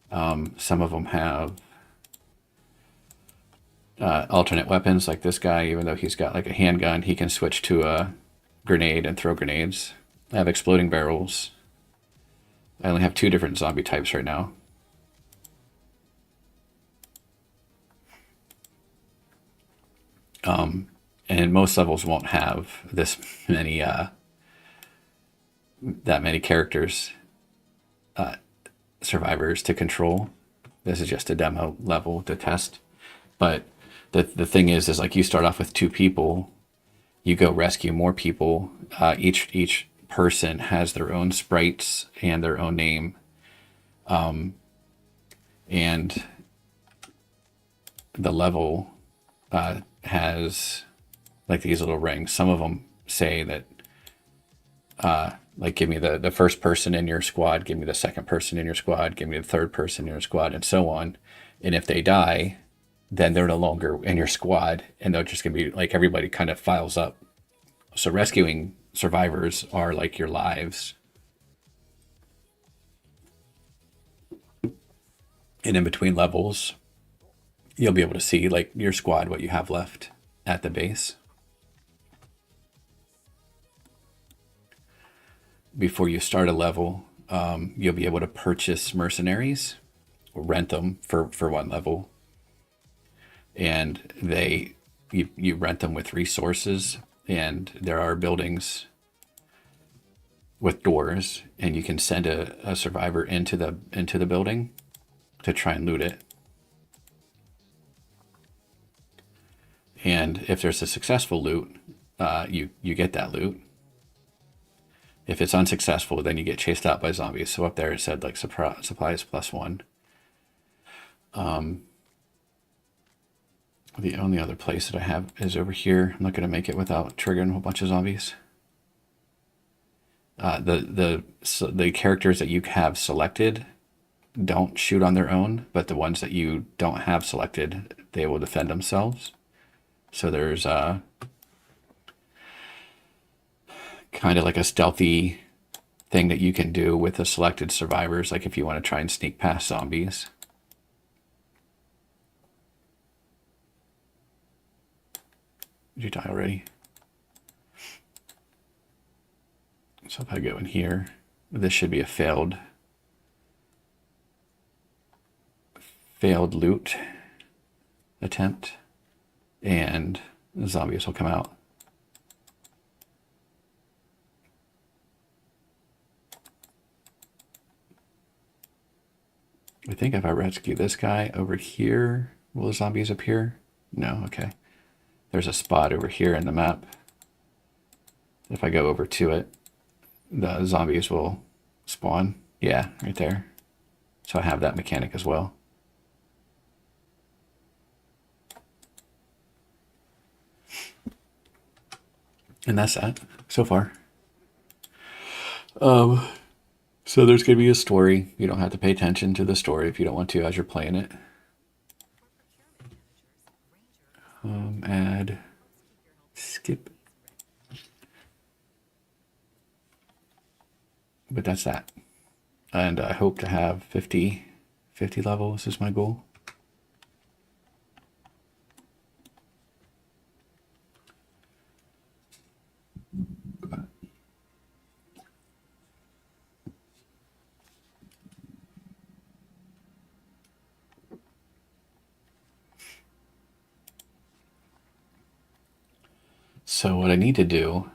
Some of them have alternate weapons, like this guy. Even though he's got like a handgun, he can switch to a grenade and throw grenades. I have exploding barrels. I only have 2 different zombie types right now. And most levels won't have this many that many characters, survivors to control. This is just a demo level to test. But the thing is like you start off with 2 people, you go rescue more people. Each person has their own sprites and their own name, and the level has like these little rings. Some of them say that like give me the first person in your squad, give me the second person in your squad, give me the third person in your squad, and so on. And if they die, then they're no longer in your squad, and they're just going to be like everybody kind of files up. So rescuing survivors are like your lives. And in between levels, you'll be able to see like your squad, what you have left at the base. Before you start a level, you'll be able to purchase mercenaries, or rent them for 1 level. And you rent them with resources, and there are buildings with doors, and you can send a survivor into the building to try and loot it. And if there's a successful loot, you get that loot. If it's unsuccessful, then you get chased out by zombies. So up there it said like supplies +1. The only other place that I have is over here. I'm not going to make it without triggering a whole bunch of zombies. The characters that you have selected don't shoot on their own, but the ones that you don't have selected, they will defend themselves. So there's kind of like a stealthy thing that you can do with the selected survivors, like if you want to try and sneak past zombies. Did you die already? So if I go in here, this should be a failed loot attempt, and the zombies will come out. I think if I rescue this guy over here, will the zombies appear? No, okay. There's a spot over here in the map. If I go over to it, the zombies will spawn. Yeah, right there. So I have that mechanic as well. And that's that so far. So there's going to be a story. You don't have to pay attention to the story if you don't want to as you're playing it. Add, skip. But that's that. And I hope to have 50 levels is my goal. So what I need to do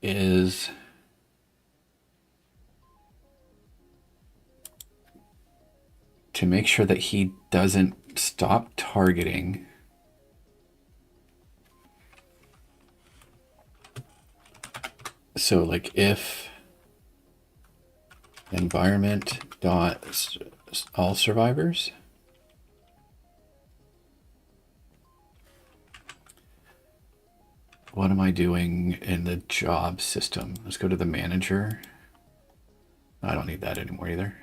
is to make sure that he doesn't stop targeting. So like if environment dot all survivors, what am I doing in the job system? Let's go to the manager. I don't need that anymore either.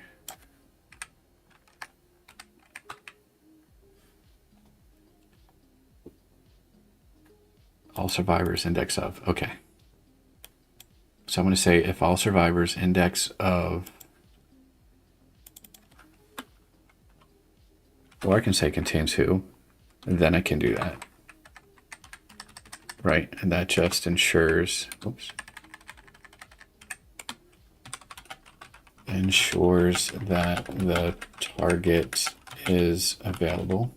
All survivors index of, okay. So I'm going to say if all survivors index of, or I can say contains who, and then I can do that. Right, and that just ensures, oops, ensures that the target is available.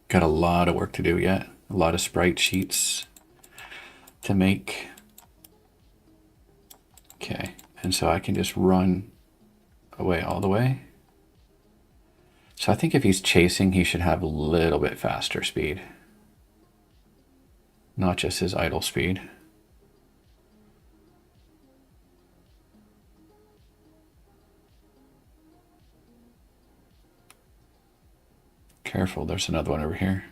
Got a lot of work to do yet. A lot of sprite sheets to make. Okay, and so I can just run away all the way. So I think if he's chasing, he should have a little bit faster speed. Not just his idle speed. Careful, there's another one over here.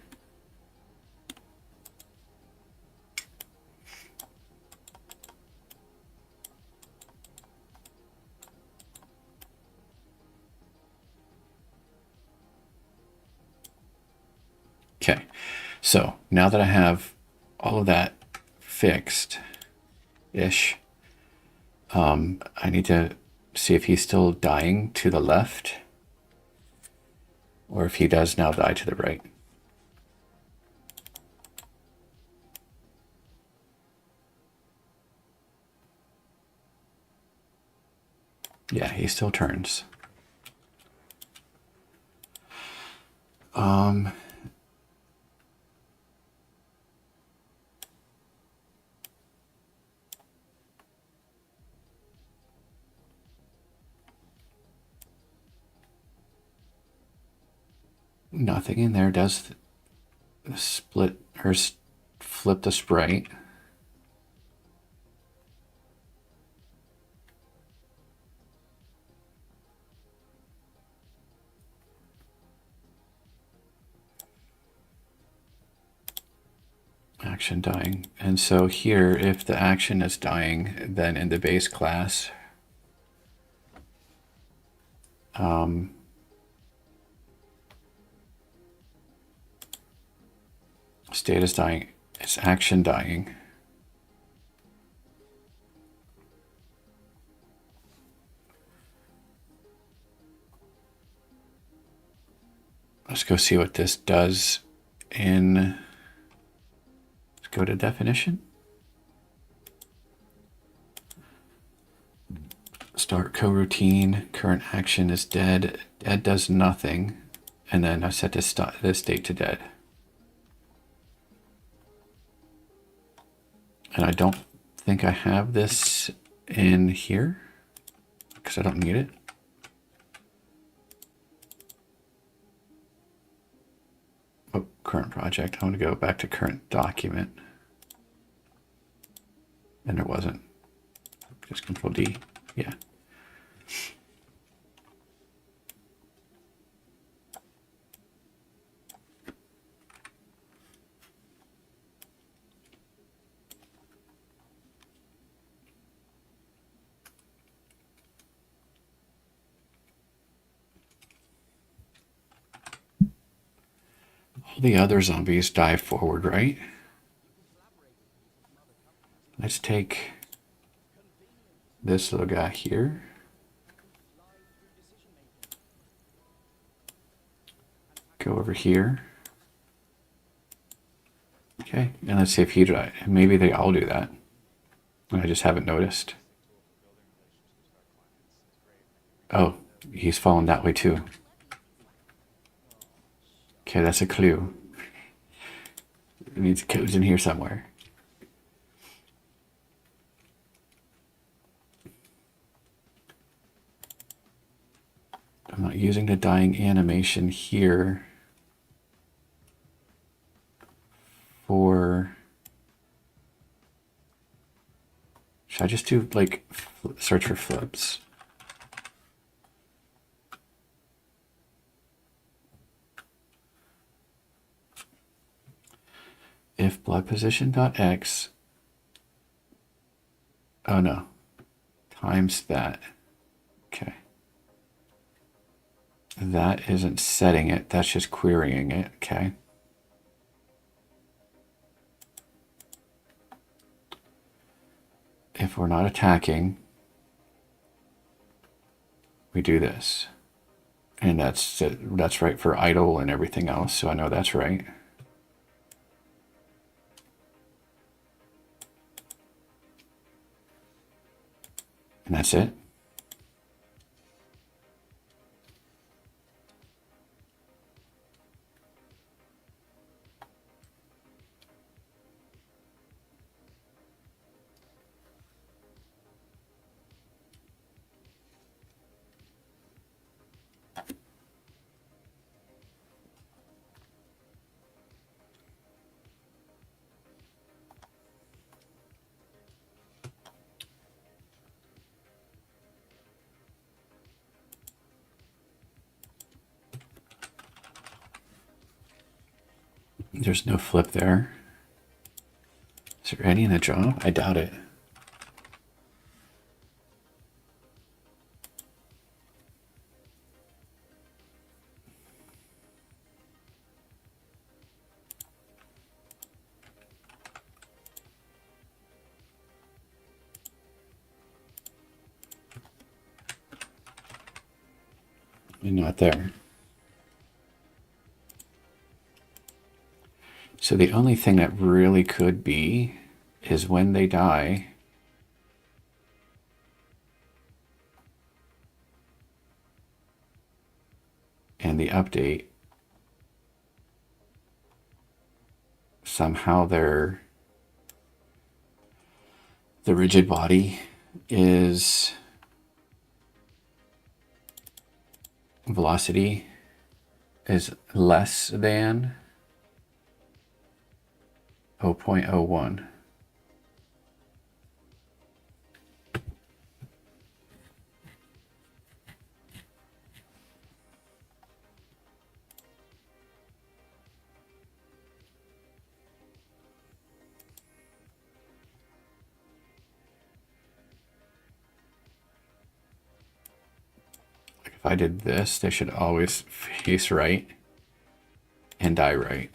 Okay, so now that I have all of that fixed-ish, I need to see if he's still dying to the left, or if he does now die to the right. Yeah, he still turns. Nothing in there does split or flip the sprite. Action dying. And so here, if the action is dying, then in the base class, state is dying, it's action dying. Let's go see what this does in, let's go to definition. Start coroutine, current action is dead. Dead does nothing. And then I set this state to dead. And I don't think I have this in here because I don't need it. Oh, current project. I want to go back to current document. And there wasn't. Just Control D. Yeah. All the other zombies dive forward, right? Let's take this little guy here. Go over here. Okay, and let's see if he died. Maybe they all do that. I just haven't noticed. Oh, he's fallen that way too. Okay, that's a clue. It means code's in here somewhere. I'm not using the dying animation here for... Should I just do, like, search for flips? If blood position.x, oh no, times that. Okay. That isn't setting it, that's just querying it, okay. If we're not attacking, we do this. And that's right for idle and everything else, so I know that's right. And that's it. There's no flip there. Is there any in the job? I doubt it. And not there. So the only thing that really could be is when they die, and the update, somehow the rigid body is velocity is less than 0.01. If I did this, they should always face right and die right.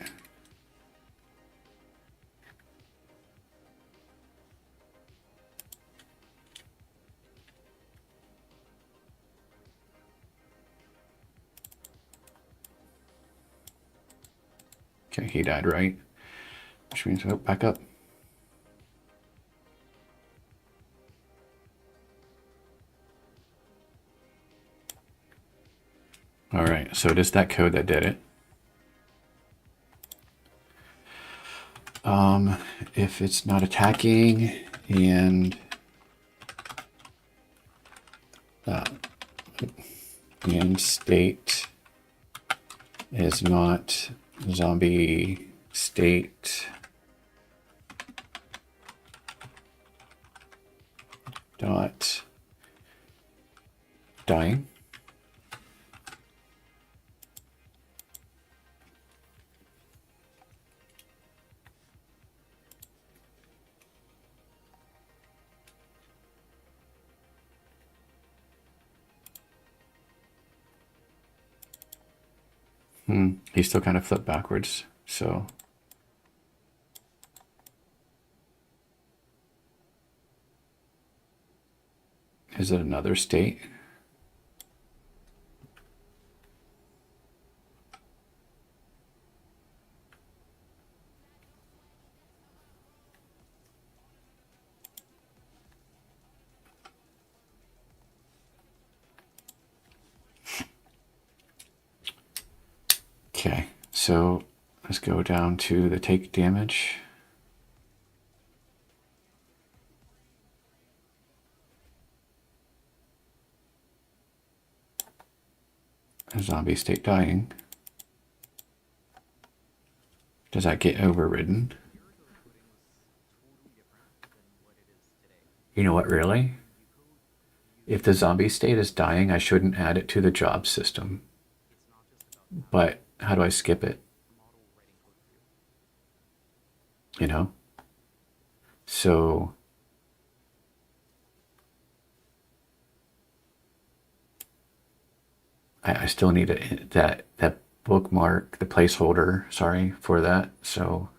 Okay, he died right, which means, oh, back up. All right, so it is that code that did it. If it's not attacking and state is not zombie state dot dying. He still kind of flipped backwards, so is it another state? Okay, so let's go down to the take damage. A zombie state dying. Does that get overridden? You know what, really? If the zombie state is dying, I shouldn't add it to the job system. But how do I skip it? You know? So I still need that bookmark, the placeholder, sorry, for that. So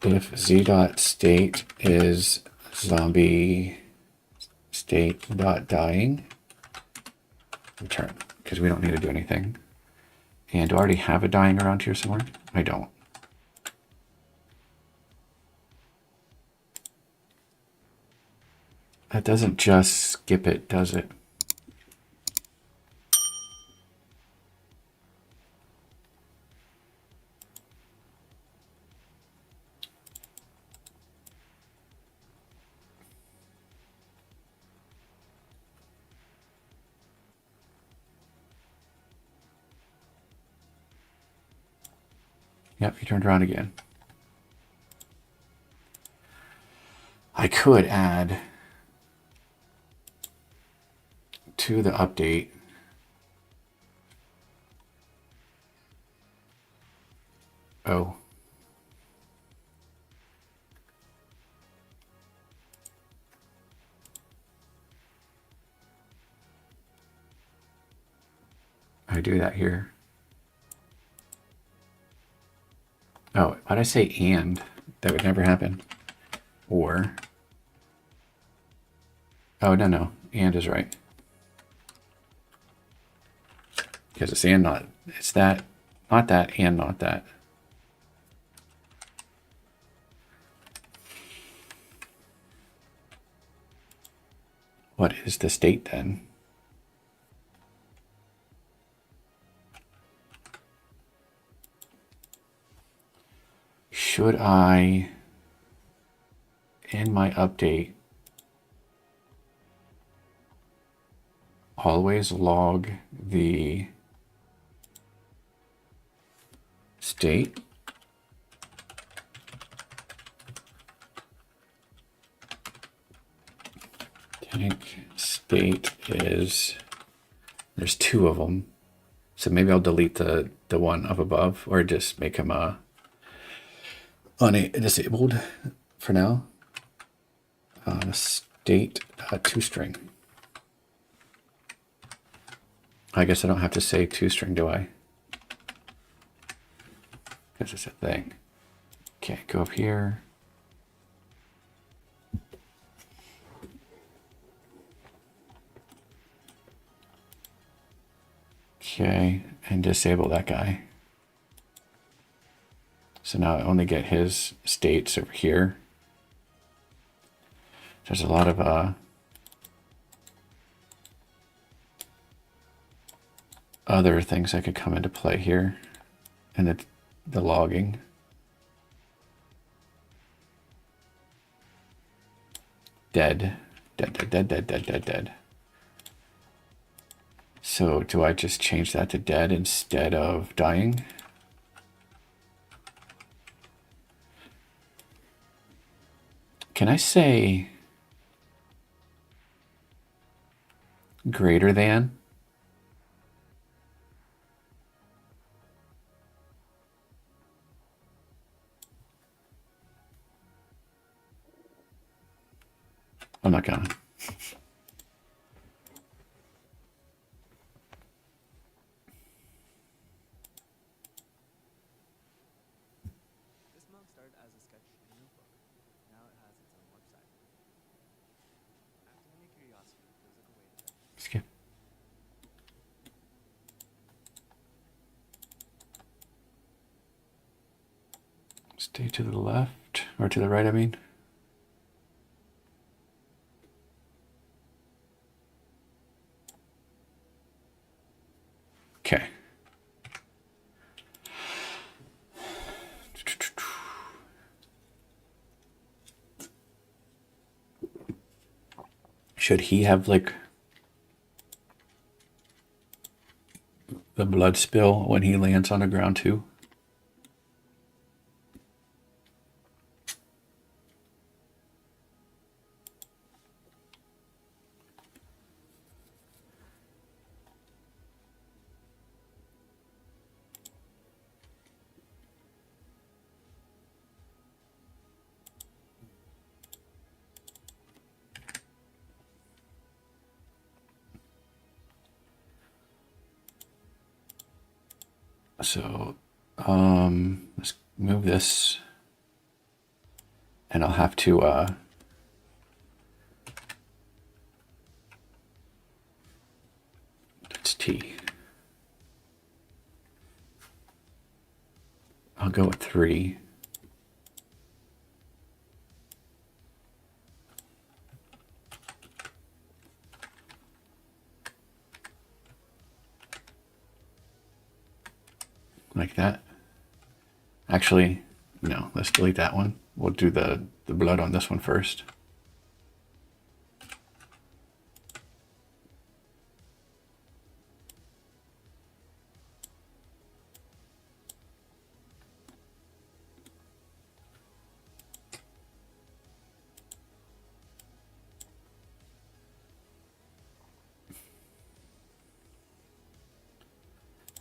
if z.state is zombie state.dying, return, because we don't need to do anything. And do I already have a dying around here somewhere? I don't. That doesn't just skip it, does it? Yep, he turned around again. I could add to the update I do that here. Oh, why'd I say and? That would never happen. Or, oh, no, and is right. Because it's and not, it's that, not that, and not that. What is the state then? Should I, in my update, always log the state? Tank state is, there's two of them. So maybe I'll delete the one up above, or just make him disabled for now. State toString. I guess I don't have to say toString, do I? Because it's a thing. Okay, go up here. Okay, and disable that guy. So now I only get his states over here. There's a lot of other things that could come into play here, and the logging. Dead. So do I just change that to dead instead of dying? Can I say greater than? I'm not gonna. Skip. Stay to the left, or to the right, I mean. Okay. Should he have like the blood spill when he lands on the ground too? So let's move this, and I'll have to that's T. I'll go with 3. Like that. Actually, no, let's delete that one. We'll do the blood on this one first.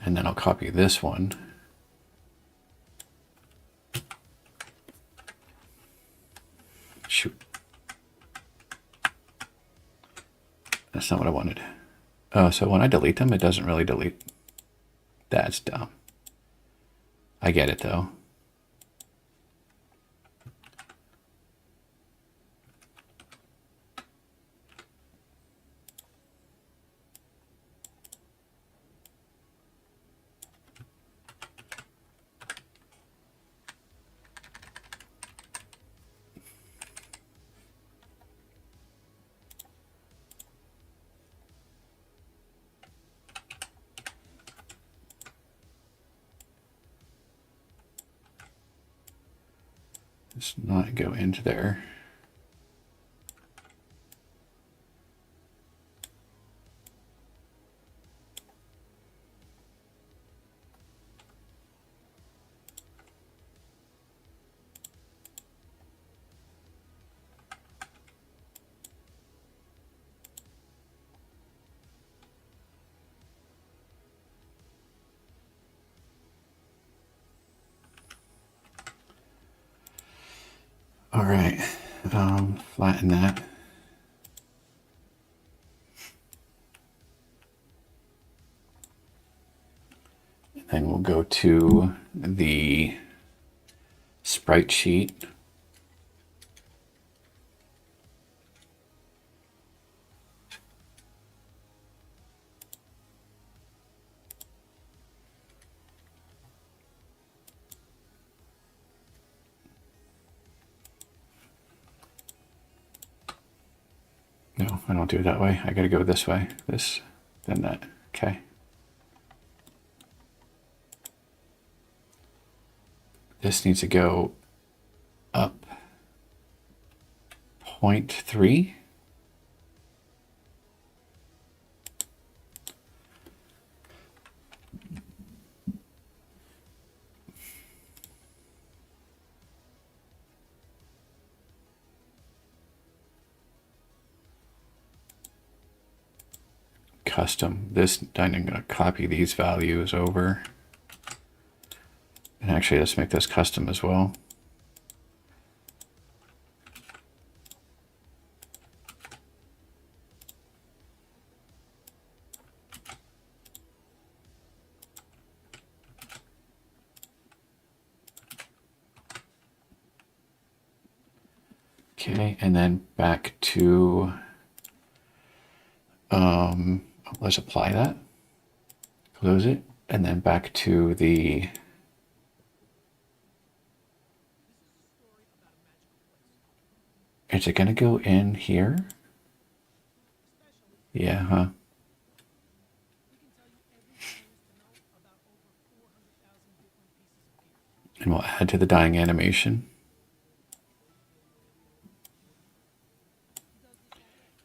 And then I'll copy this one. Shoot. That's not what I wanted. Oh, so when I delete them, it doesn't really delete. That's dumb. I get it though. Let's not go into there. All right, flatten that. And then we'll go to the sprite sheet. No, I don't do it that way. I gotta go this way. This, then that. Okay. This needs to go up 0.3. Custom. This, I'm going to copy these values over. And actually, let's make this custom as well. Okay, and then back to, let's apply that. Close it, and then back to the is it going to go in here? Yeah, huh? And we'll add to the dyeing animation.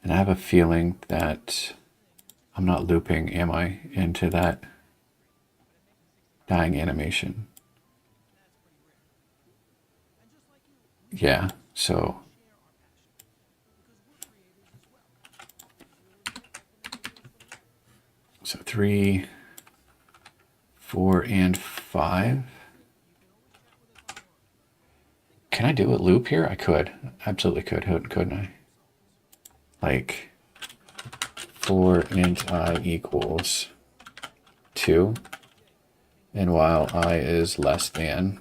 And I have a feeling that I'm not looping, am I, into that dyeing animation? Yeah, so so 3, 4, and 5. Can I do a loop here? I could. Absolutely could, couldn't I? Like for int I equals 2, and while I is less than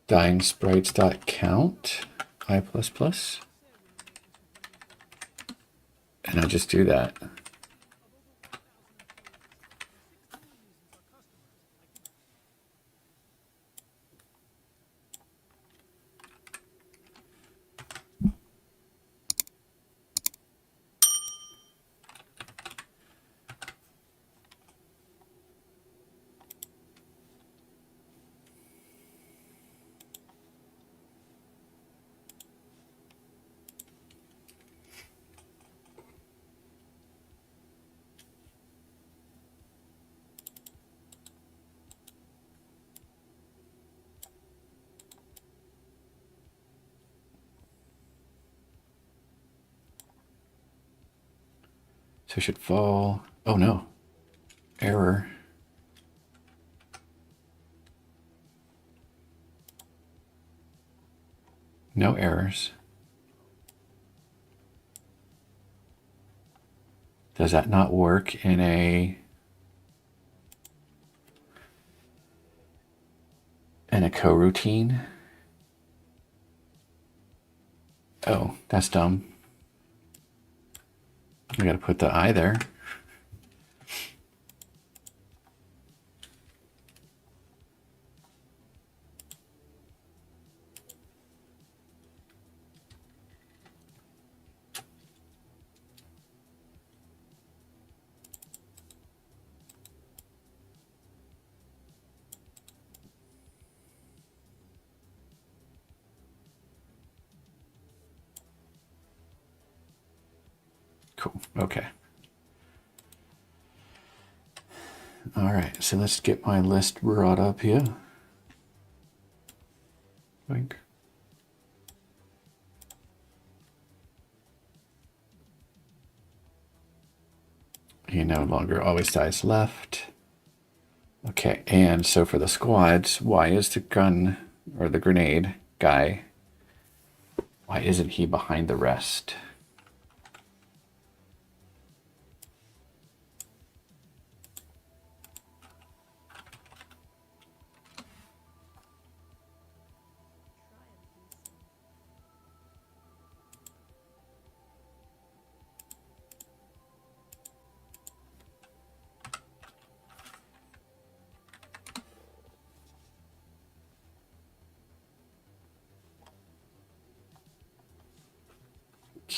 dyeing sprites.count I++, and I just do that. So it should fall. Oh no. Error. No errors. Does that not work in a coroutine? Oh, that's dumb. I gotta put the I there. Cool. Okay. All right. So let's get my list brought up here. Boink. He no longer always dies left. Okay, and so for the squads, why is the gun or the grenade guy, why isn't he behind the rest?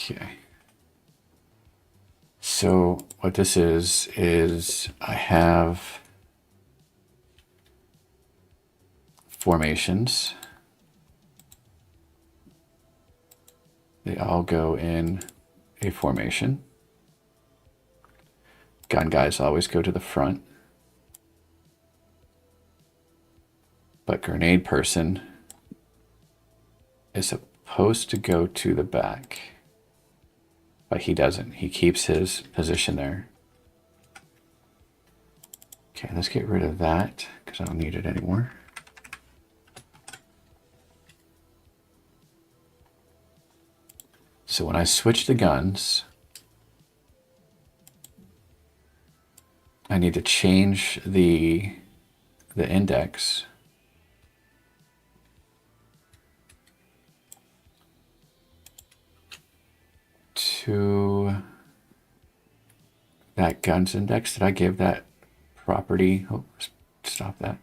Okay. So what this is I have formations. They all go in a formation. Gun guys always go to the front. But grenade person is supposed to go to the back. But he doesn't. He keeps his position there. Okay, let's get rid of that because I don't need it anymore. So when I switch the guns, I need to change the index to that guns index. Did I give that property? Oh, stop that.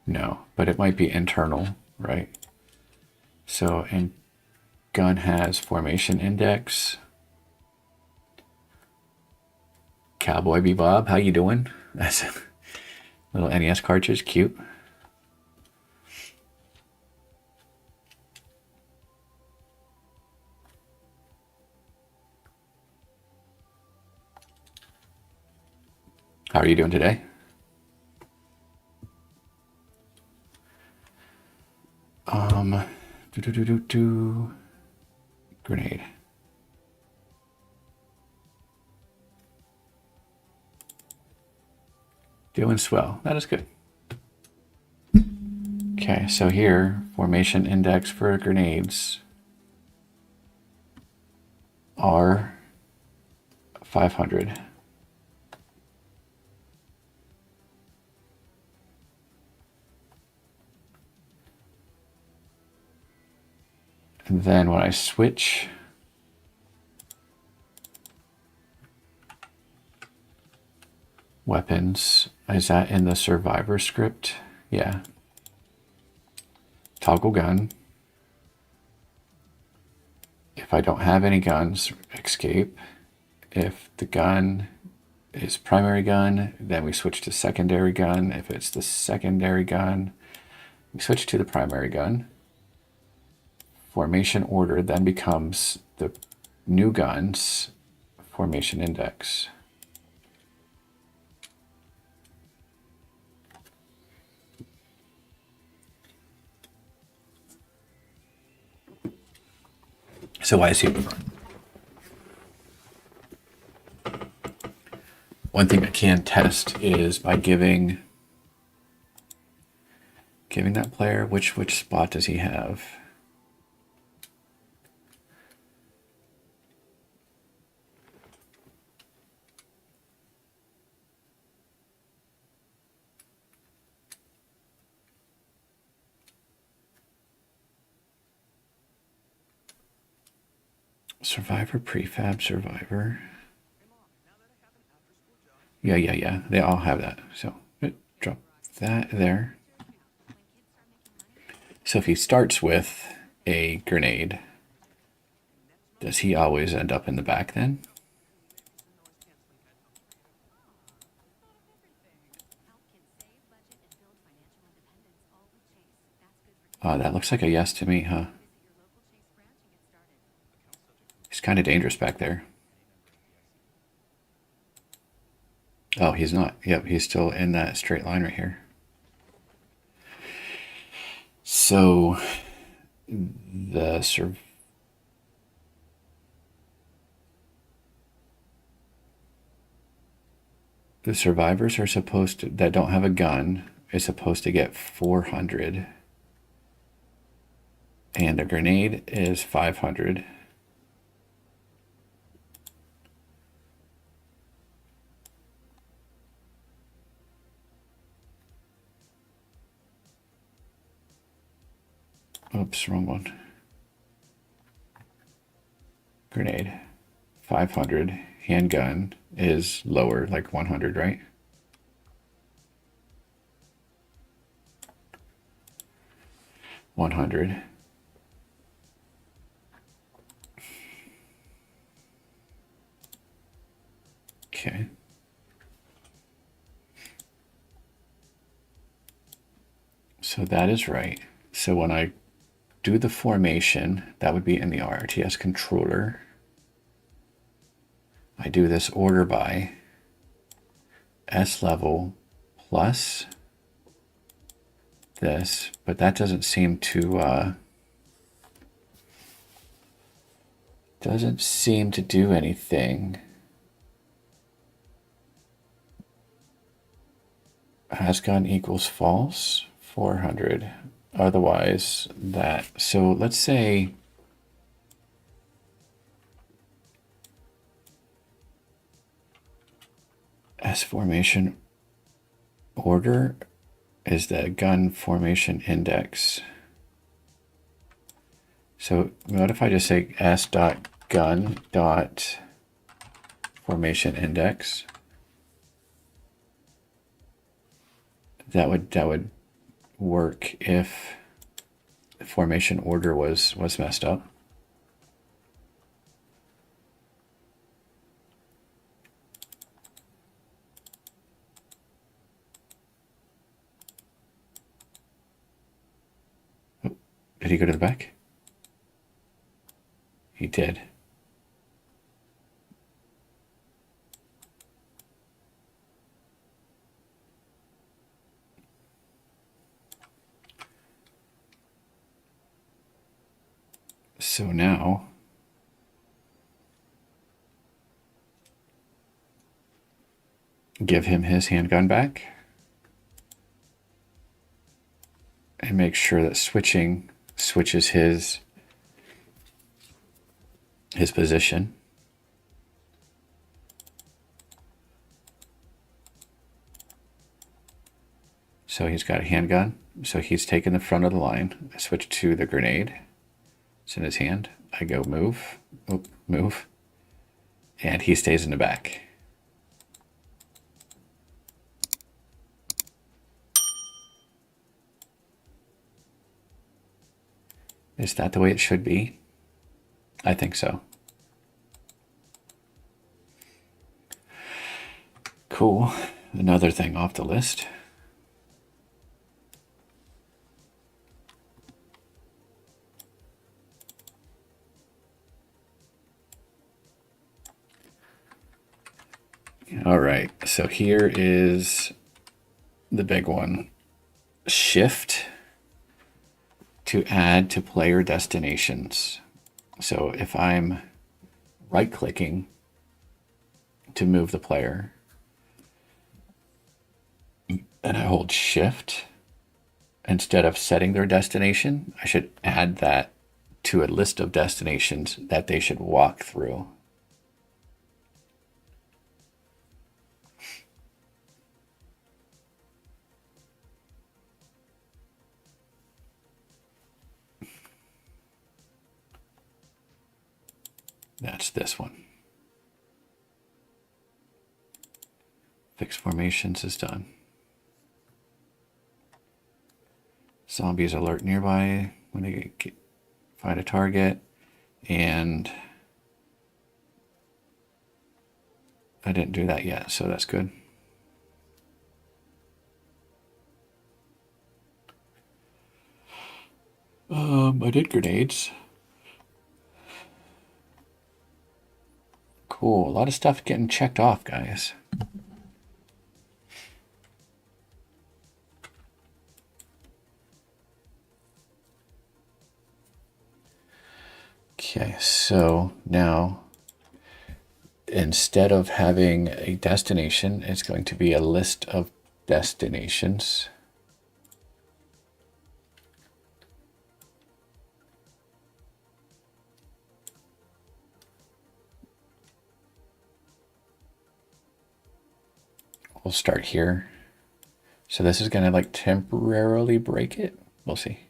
No, but it might be internal, right? So in gun has formation index. Cowboy Bebop, how you doing? That's a little NES cartridge, cute. How are you doing today? Grenade. Doing swell. That is good. Okay, so here, formation index for grenades are 500. And then when I switch weapons, is that in the survivor script? Yeah. Toggle gun. If I don't have any guns, escape. If the gun is primary gun, then we switch to secondary gun. If it's the secondary gun, we switch to the primary gun. Formation order then becomes the new guns formation index. So why is he at the front? One thing I can test is by giving that player, which spot does he have? Survivor, prefab, survivor. Yeah. They all have that. So drop that there. So if he starts with a grenade, does he always end up in the back then? That looks like a yes to me, huh? He's kind of dangerous back there. Oh, he's not. Yep, he's still in that straight line right here. So the survivors are supposed to, that don't have a gun, is supposed to get 400. And a grenade is 500. Oops, wrong one. Grenade, 500. Handgun is lower, like 100, right? $100. Okay. So that is right. So when I do the formation, that would be in the RTS controller. I do this order by S level plus this, but that doesn't seem to do anything. Has gun equals false, 400. Otherwise that, so let's say S formation order is the gun formation index. So what if I just say S dot gun dot formation index? That would work if the formation order was messed up. Oh, did he go to the back? He did. So now give him his handgun back and make sure that switching switches his position. So he's got a handgun. So he's taken the front of the line. I switch to the grenade. It's in his hand. I go move, move, and he stays in the back. Is that the way it should be? I think so. Cool. Another thing off the list. All right, so here is the big one. Shift to add to player destinations. So if I'm right-clicking to move the player, and I hold Shift, instead of setting their destination, I should add that to a list of destinations that they should walk through. That's this one. Fix formations is done. Zombies alert nearby when they find a target. And I didn't do that yet, so that's good. I did grenades. Cool. A lot of stuff getting checked off, guys. Okay, so now instead of having a destination, it's going to be a list of destinations. We'll start here. So this is going to like temporarily break it. We'll see.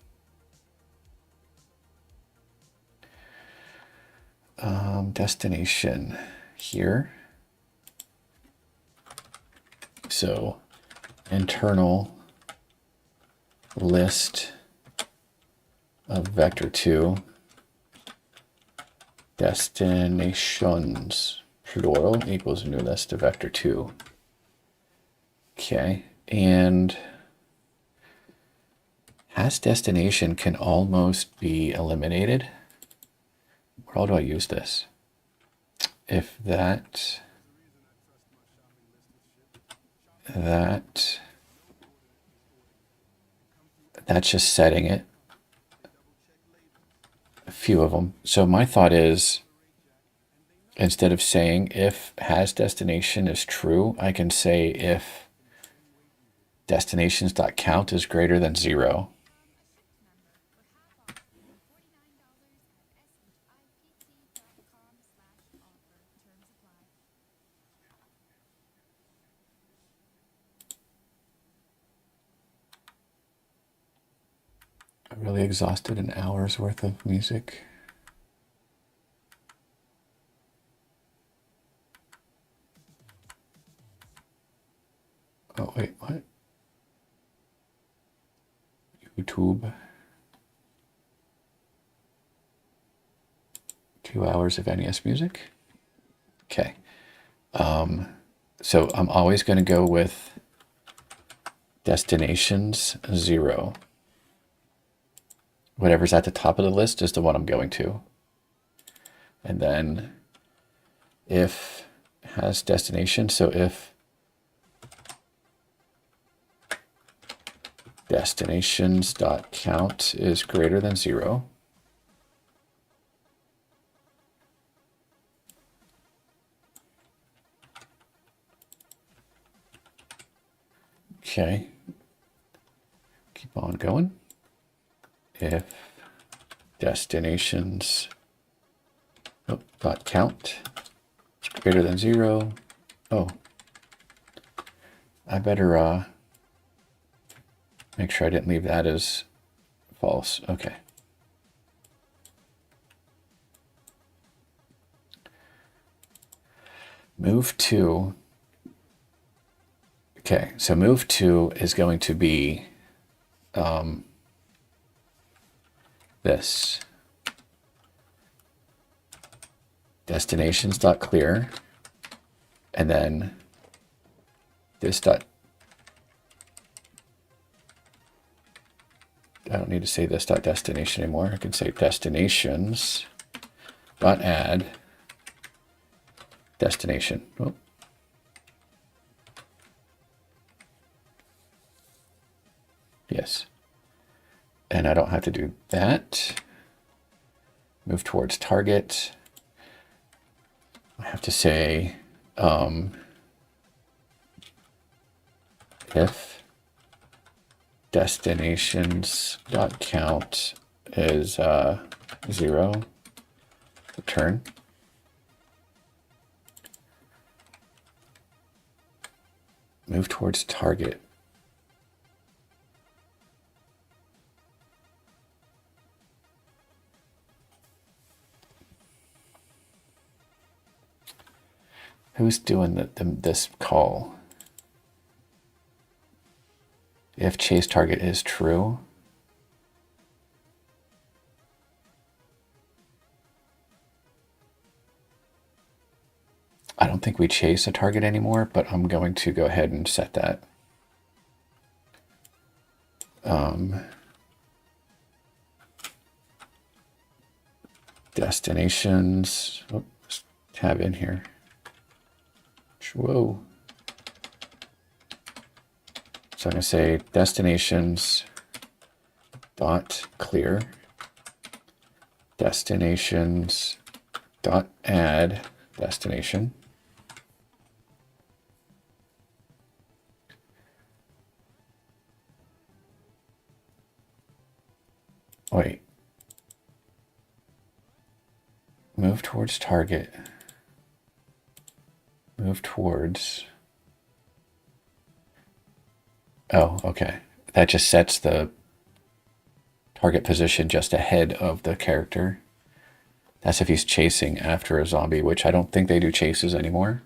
Destination here. So internal list of vector2 destinations plural equals a new list of vector2. Okay, and has destination can almost be eliminated. Where all do I use this? If that's just setting it. A few of them. So my thought is, instead of saying if has destination is true, I can say if destinations.count is greater than 0. I really exhausted an hour's worth of music. Oh, wait, what? YouTube. 2 hours of NES music. Okay. So I'm always going to go with destinations 0. Whatever's at the top of the list is the one I'm going to. And then if has destination, so if destinations.count is greater than 0, okay, keep on going. If destinations dot count is greater than 0, oh, I better make sure I didn't leave that as false. Okay. Move to. Okay, so move to is going to be this. Destinations.clear, and then this dot. I don't need to say this dot destination anymore. I can say destinations dot add destination. Oh. Yes. And I don't have to do that. Move towards target. I have to say if destinations.count is 0, return. Move towards target. Who's doing this call? If chase target is true. I don't think we chase a target anymore, but I'm going to go ahead and set that. destinations. Oh, tab in here. Whoa. So I'm going to say destinations dot clear, destinations dot add destination. Wait. Move towards target. Move towards. Oh, okay. That just sets the target position just ahead of the character. That's if he's chasing after a zombie, which I don't think they do chases anymore.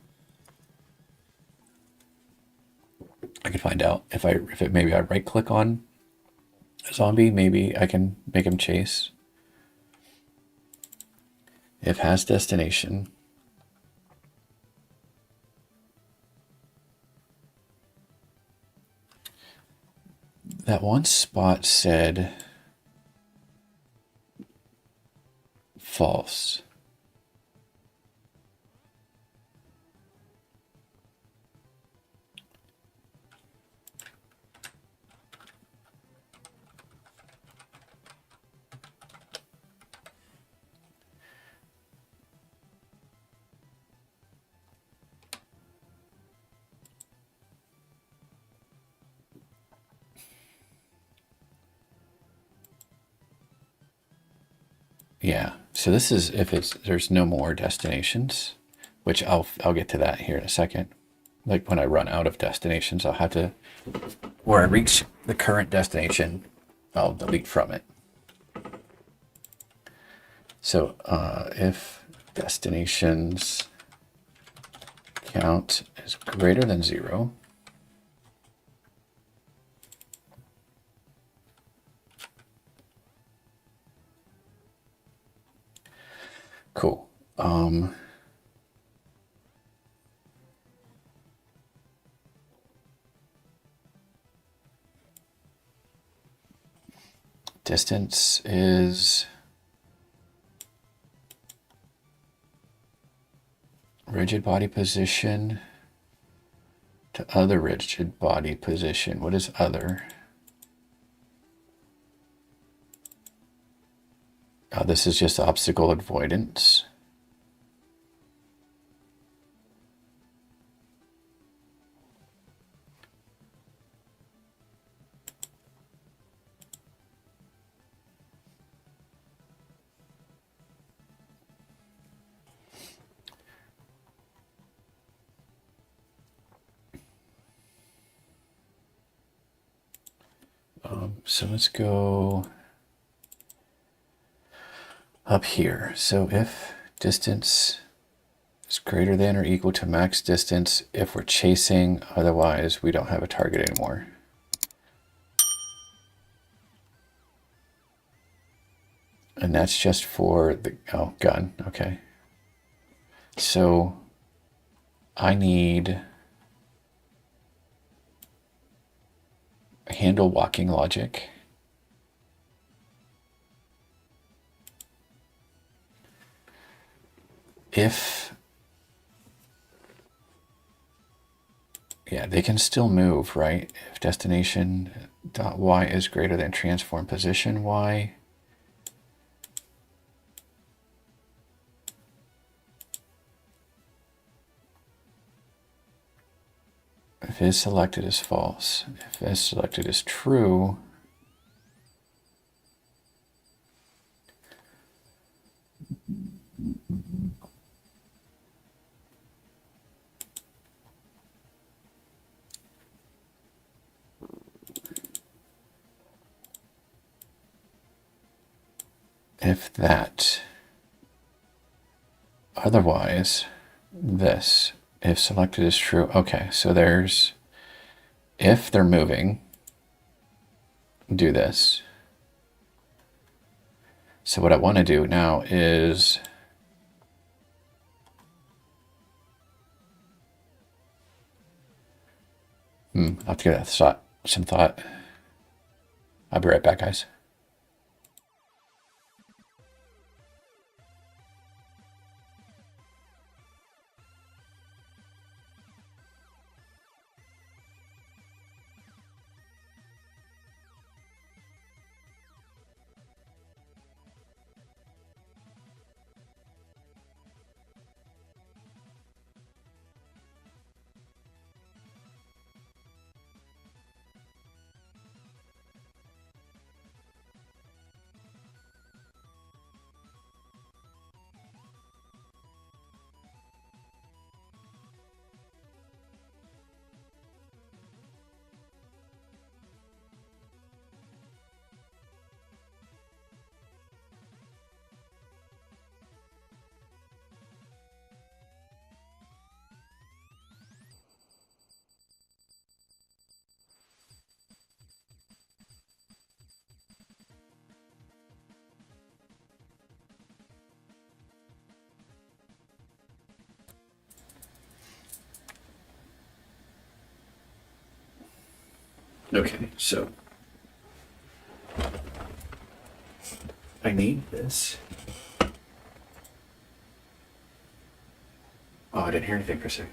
I can find out if maybe I right click on a zombie, maybe I can make him chase. If has destination. That one spot said false. Yeah, so this is if there's no more destinations, which I'll get to that here in a second. Like when I run out of destinations, I'll have to, where I reach the current destination, I'll delete from it. So if destinations count is greater than 0, cool. Distance is rigid body position to other rigid body position. What is other? This is just obstacle avoidance. So let's go up here. So if distance is greater than or equal to max distance if we're chasing, otherwise we don't have a target anymore. And that's just for the gun. Okay. So I need handle walking logic. If, yeah, they can still move, right? If destination dot y is greater than transform position y, if is selected is false, if is selected is true, if that, otherwise this, if selected is true. Okay, so there's, if they're moving, do this. So what I want to do now is I'll have to give that some thought. I'll be right back, guys. Okay, so I need this. Oh, I didn't hear anything for a second.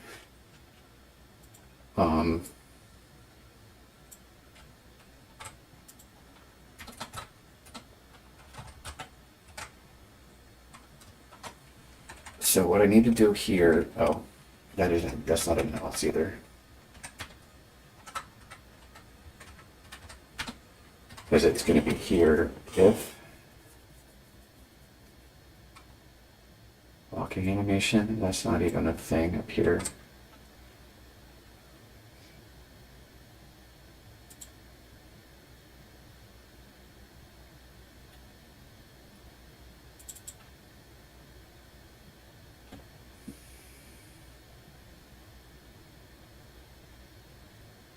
So what I need to do here, oh, that's not an else either. Because it's going to be here if walking animation, that's not even a thing up here.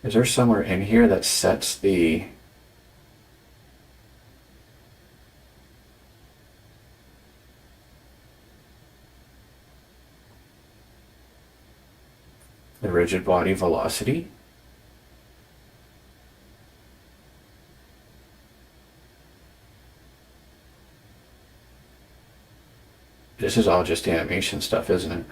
Is there somewhere in here that sets the rigid body velocity? This is all just animation stuff, isn't it?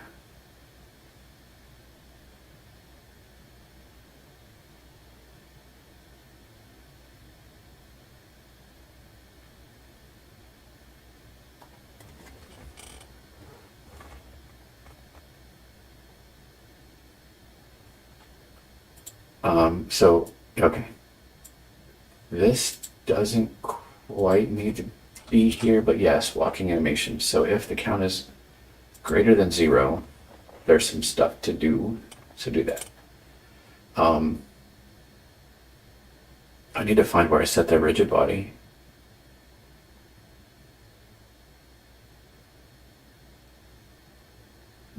So, okay. This doesn't quite need to be here, but yes, walking animation. So if the count is greater than 0, there's some stuff to do, so do that. I need to find where I set the rigid body.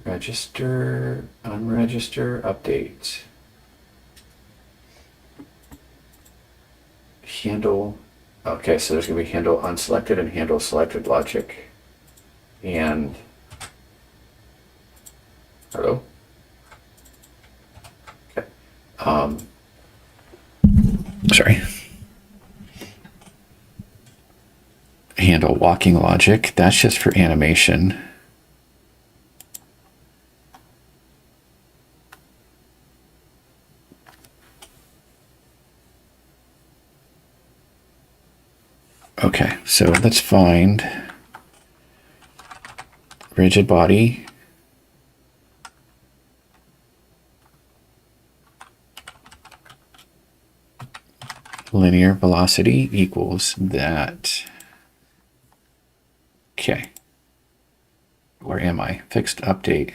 Register, unregister, update. Handle, okay, so there's going to be handle unselected and handle selected logic. And, hello? Okay. Sorry. Handle walking logic, that's just for animation. Okay, so let's find rigid body. Linear velocity equals that. Okay. Where am I? Fixed update.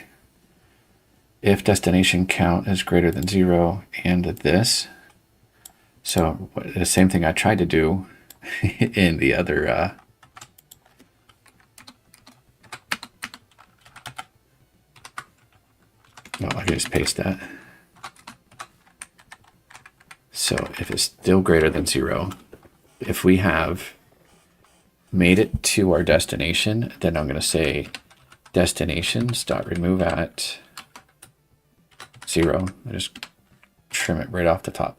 If destination count is greater than 0 and this. So the same thing I tried to do in the other well, I can just paste that. So if it's still greater than 0, if we have made it to our destination, then I'm going to say destinations.remove at 0. I just trim it right off the top.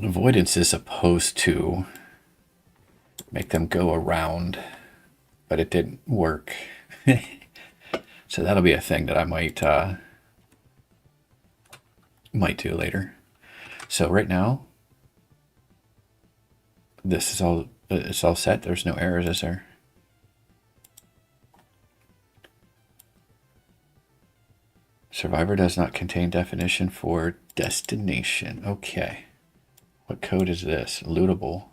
Avoidance is supposed to make them go around, but it didn't work. So that'll be a thing that I might do later. So right now, this is all, it's all set. There's no errors, is there? Survivor does not contain definition for destination. Okay. What code is this? Lootable.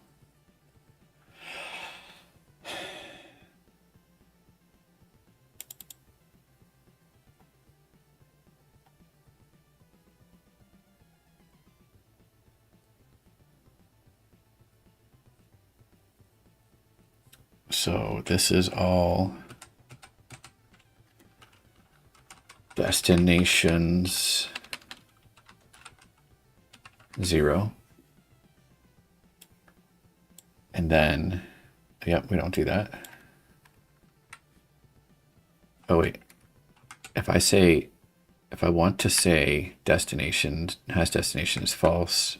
So this is all destinations 0. And then, yep, we don't do that. Oh, wait. If I want to say destinations has destinations false,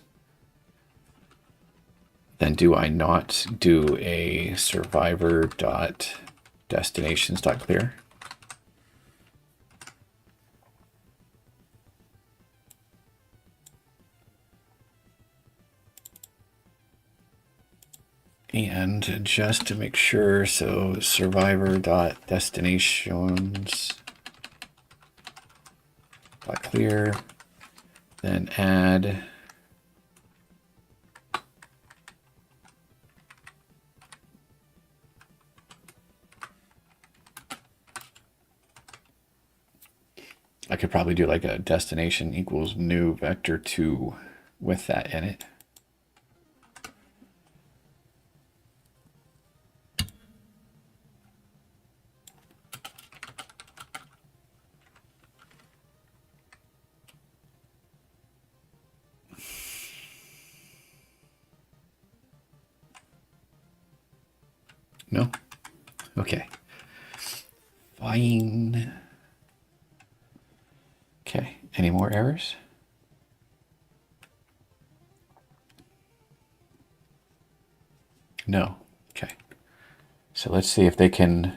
then do I not do a survivor dot destinations dot clear? And just to make sure, so survivor dot destinations dot clear, then add I could probably do like a destination equals new vector 2 with that in it. No? Okay. Fine. Okay, any more errors? No. Okay. So let's see if they can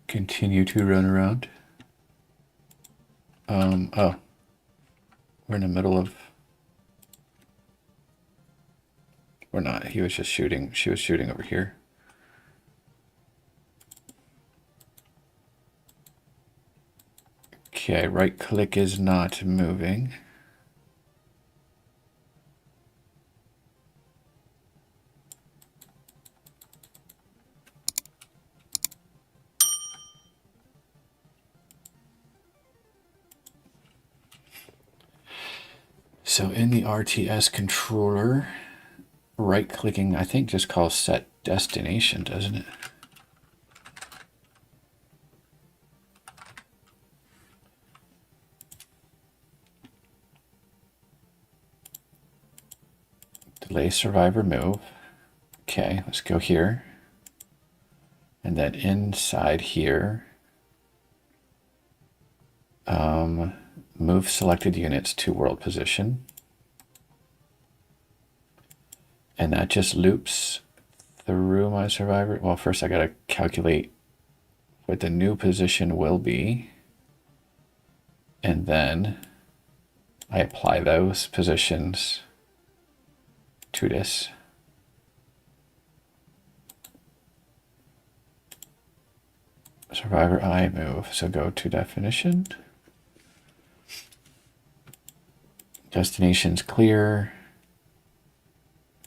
continue to run around. Oh. We're in the middle of... We're not. He was just shooting. She was shooting over here. Okay, right click is not moving. So in the RTS controller, right clicking, I think just calls set destination, doesn't it? Delay survivor move. Okay, let's go here. And then inside here, move selected units to world position. And that just loops through my survivor. Well, first I gotta calculate what the new position will be. And then I apply those positions to this. Survivor I move. So go to definition. Destination's clear.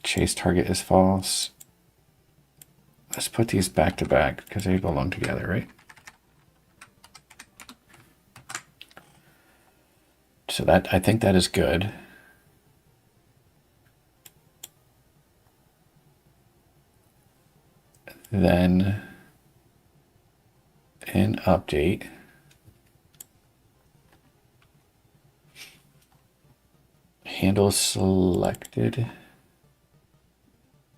Chase target is false. Let's put these back to back because they belong together, right? So that, I think that is good. Then in update, handle selected.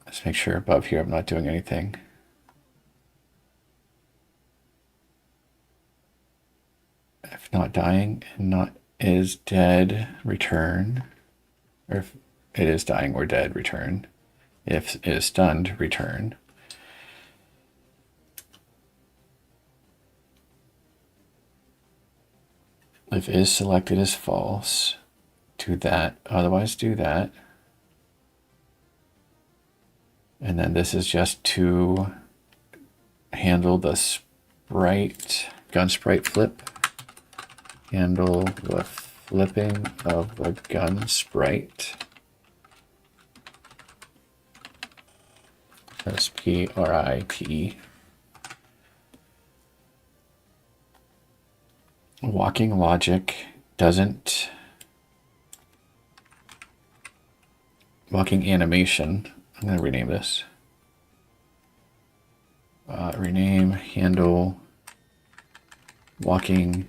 Let's make sure above here I'm not doing anything. If not dying and not is dead, return. Or if it is dying or dead, return. If it is stunned, return. If is selected as false, do that. Otherwise, do that. And then this is just to handle the sprite, gun sprite flip. Handle the flipping of the gun sprite. SPRIT. Walking logic doesn't. Walking animation. I'm going to rename this. Rename handle walking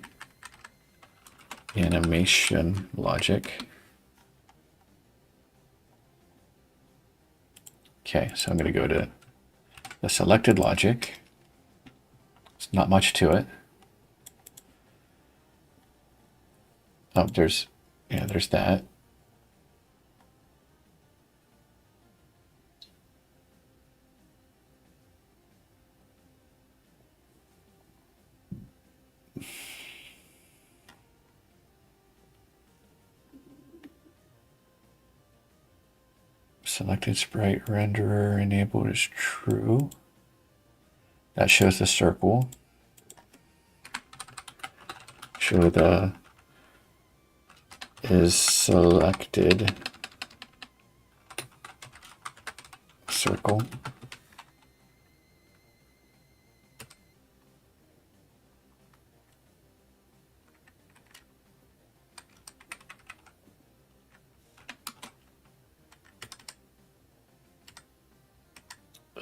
animation logic. Okay, so I'm going to go to the selected logic. It's not much to it. Oh, there's that. Selected sprite renderer enabled is true. That shows the circle. Show the is selected circle.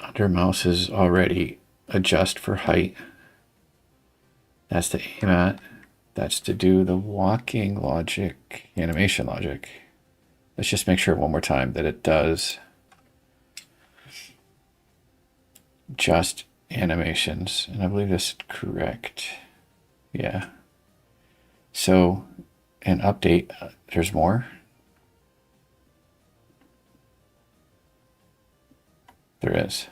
Under mouse is already adjust for height. That's to aim at. That's to do the walking logic, animation logic. Let's just make sure one more time that it does just animations. And I believe this is correct. Yeah. So, an update, there's more. There is.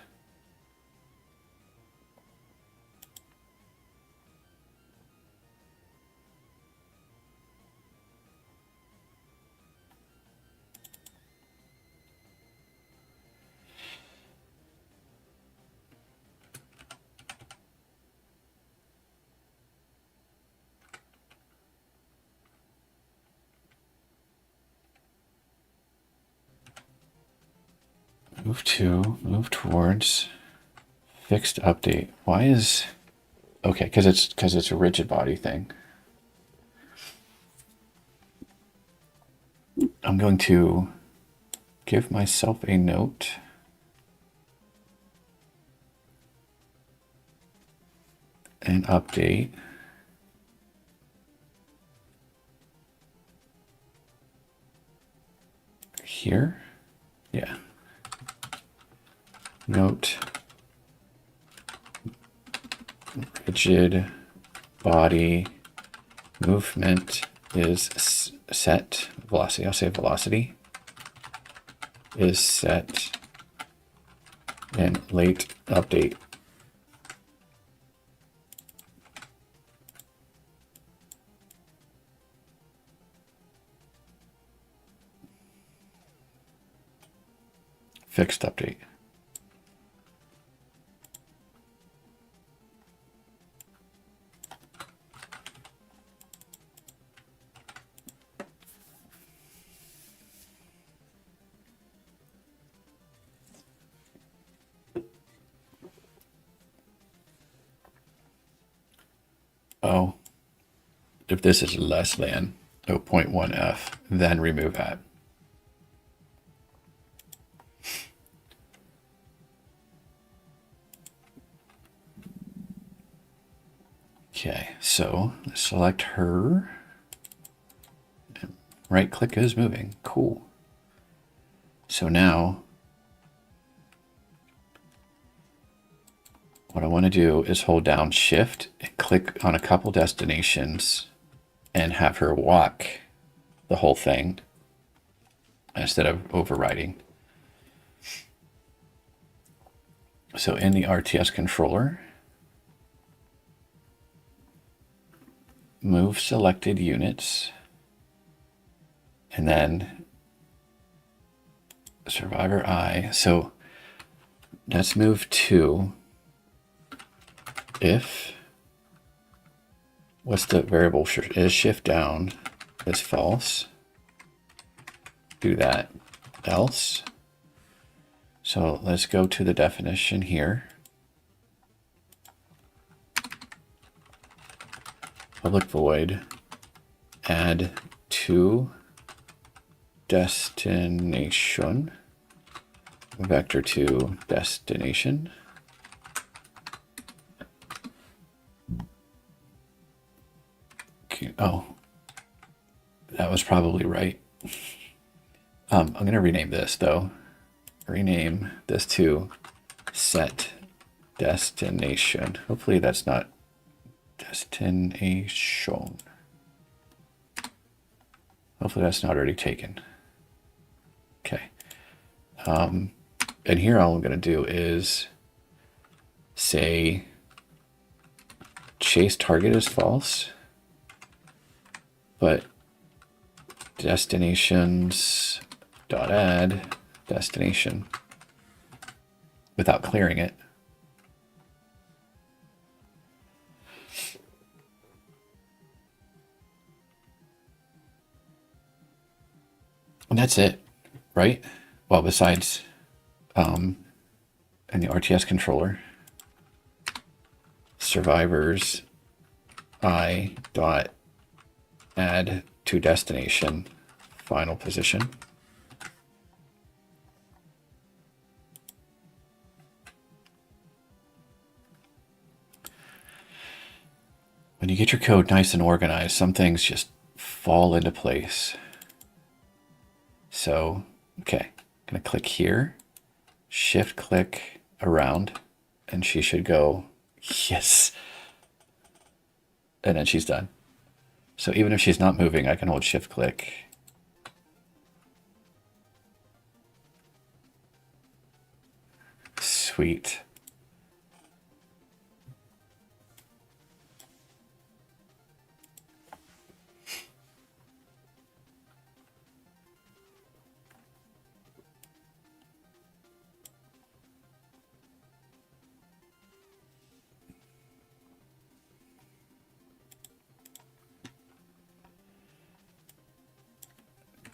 Move towards fixed update. Why is, okay, because it's a rigid body thing. I'm going to give myself a note. And update. Here. Yeah. Note rigid body movement is set. Velocity, I'll say velocity is set and late update. Fixed update. Oh, if this is less than 0.1f, then remove that. Okay, so select her. Right click is moving. Cool. So now what I want to do is hold down Shift and click on a couple destinations and have her walk the whole thing instead of overriding. So in the RTS controller, move selected units, and then survivor I. So let's move to if, what's the variable? Is shift down is false. Do that. Else. So let's go to the definition here. Public void, add to destination, vector to destination. Oh, that was probably right. I'm going to rename this, though. Rename this to set destination. Hopefully that's not destination. Hopefully that's not already taken. Okay. And here all I'm going to do is say chase target is false, but destinations dot add destination without clearing it. And that's it, right? Well, besides in the RTS controller, survivors I dot add to destination final position. When you get your code nice and organized, some things just fall into place. So, okay, I'm gonna click here, shift click around, and she should go, yes. And then she's done. So even if she's not moving, I can hold shift click. Sweet.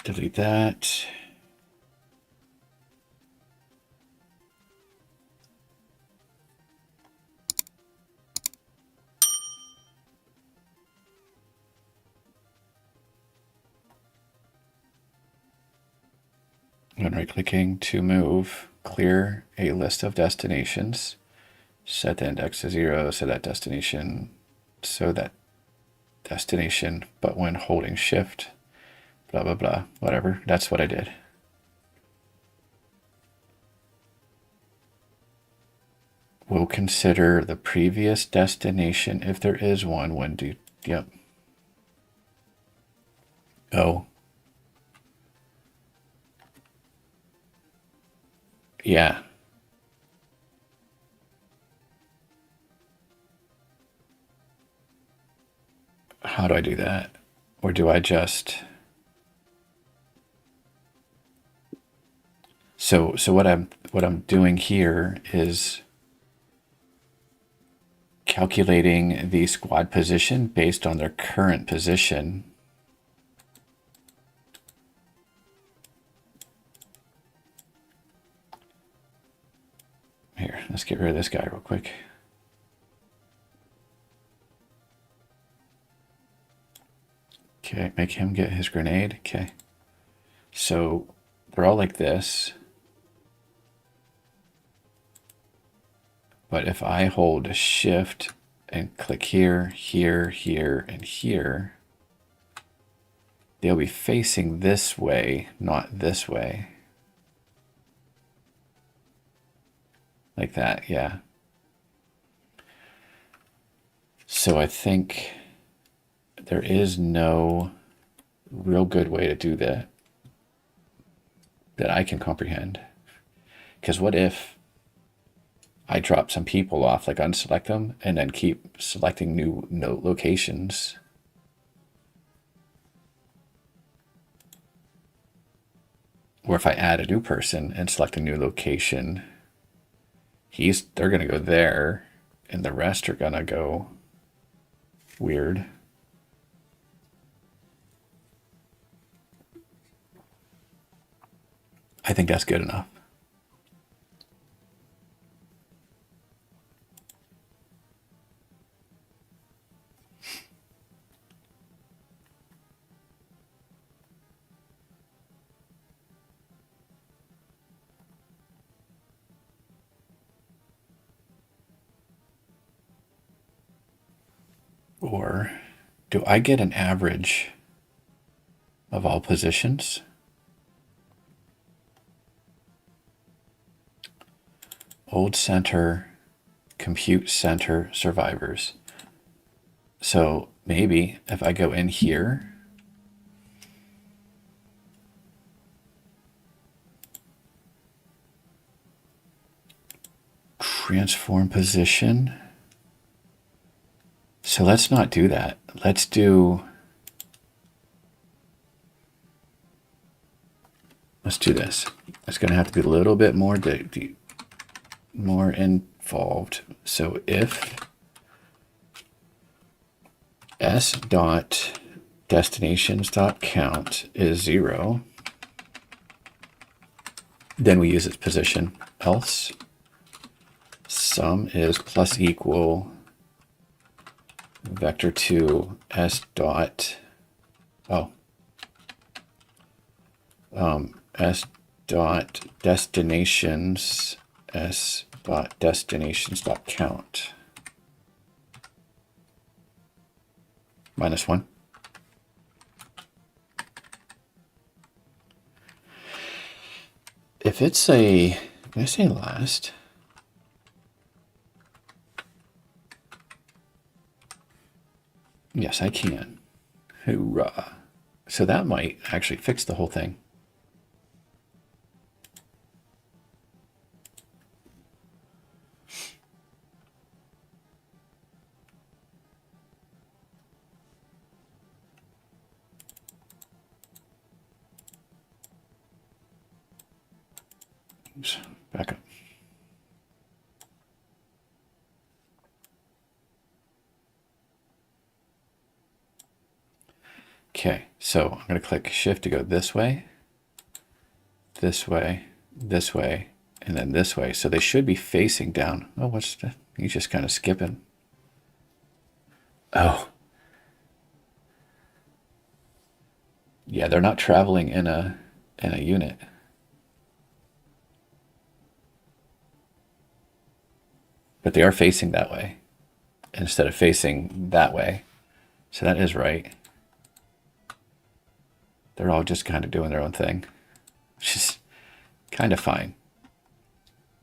Delete that. And right-clicking to move, clear a list of destinations, set the index to 0, so that destination, but when holding shift, blah, blah, blah, whatever. That's what I did. We'll consider the previous destination, if there is one, when do, yep. Oh. Yeah. How do I do that? Or do I just... So what I'm doing here is calculating the squad position based on their current position. Here, let's get rid of this guy real quick. Okay, make him get his grenade. Okay. So they're all like this. But if I hold shift and click here, here, here, and here, they'll be facing this way, not this way. Like that, yeah. So I think there is no real good way to do that I can comprehend. Because what if I drop some people off, like unselect them, and then keep selecting new note locations? Or if I add a new person and select a new location, they're gonna go there, and the rest are gonna go weird. I think that's good enough. Or do I get an average of all positions? Old center, compute center, survivors. So maybe if I go in here, transform position. So let's not do that. Let's do this. It's going to have to be a little bit more more involved. So if s dot destinations dot count is 0, then we use its position. Else sum is plus equal vector 2 s dot s dot destinations s dot destinations dot count -1. If it's can I say last? Yes, I can. Hoorah. So that might actually fix the whole thing. Oops, back up. Okay, so I'm going to click Shift to go this way, this way, this way, and then this way. So they should be facing down. Oh, what's that? He's just kind of skipping. Oh. Yeah, they're not traveling in a unit. But they are facing that way instead of facing that way. So that is right. They're all just kind of doing their own thing, which is kind of fine.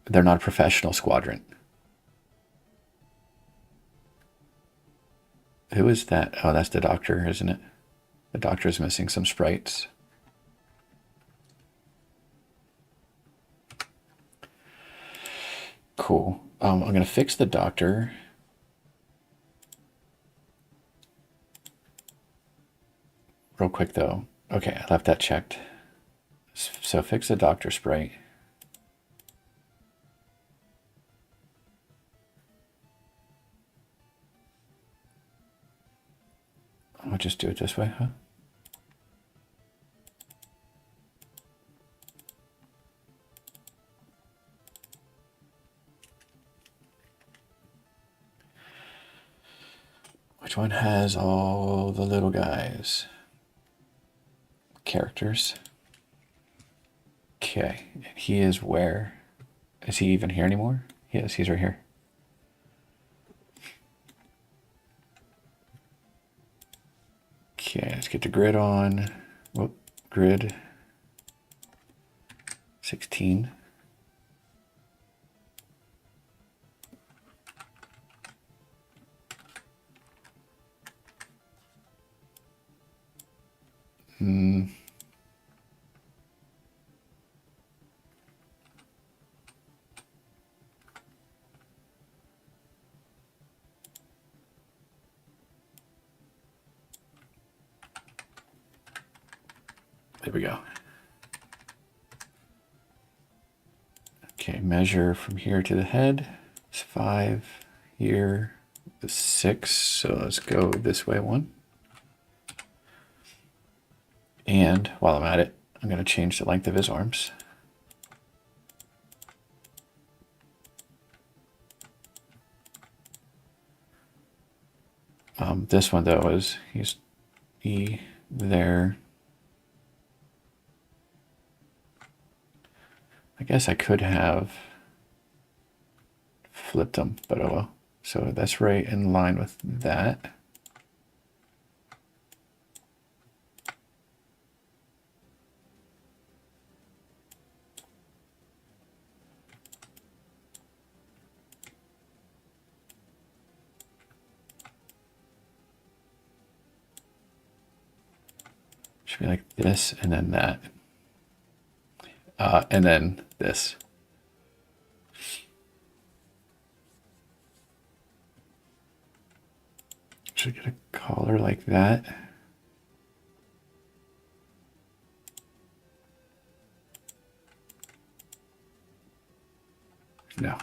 They're not a professional squadron. Who is that? Oh, that's the doctor, isn't it? The doctor is missing some sprites. Cool. I'm going to fix the doctor. Real quick, though. Okay, I left that checked. So fix the doctor sprite. I'll just do it this way, huh? Which one has all the little guys? Characters. Okay, and he is where? Is he even here anymore? Yes, he's right here. Okay, let's get the grid on. Whoop, grid 16. There we go. Okay, measure from here to the head. It's 5. Here is 6. So let's go this way 1. And while I'm at it, I'm going to change the length of his arms. This one, though, he's E there. I guess I could have flipped them, but oh well. So that's right in line with that. Should be like this and then that. And then this. Should get a collar like that. No.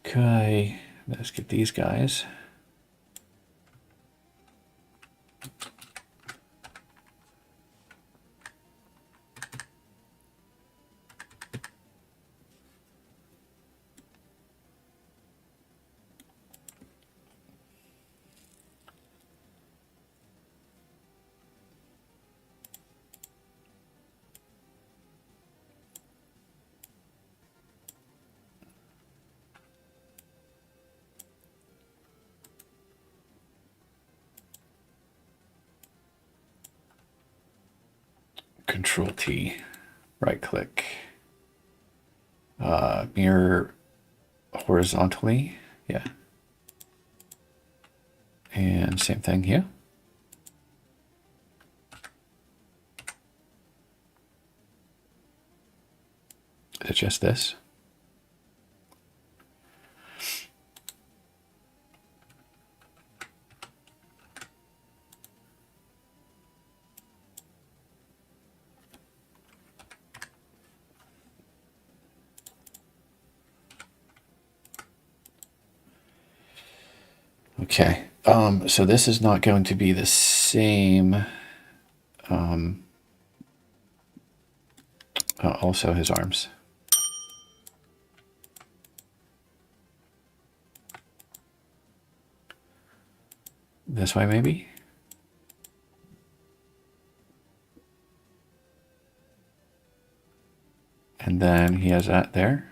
Okay, let's get these guys. Control T, right click, mirror horizontally, yeah. And same thing here. Is it just this? Okay, so this is not going to be the same. Also his arms. This way, maybe? And then he has that there.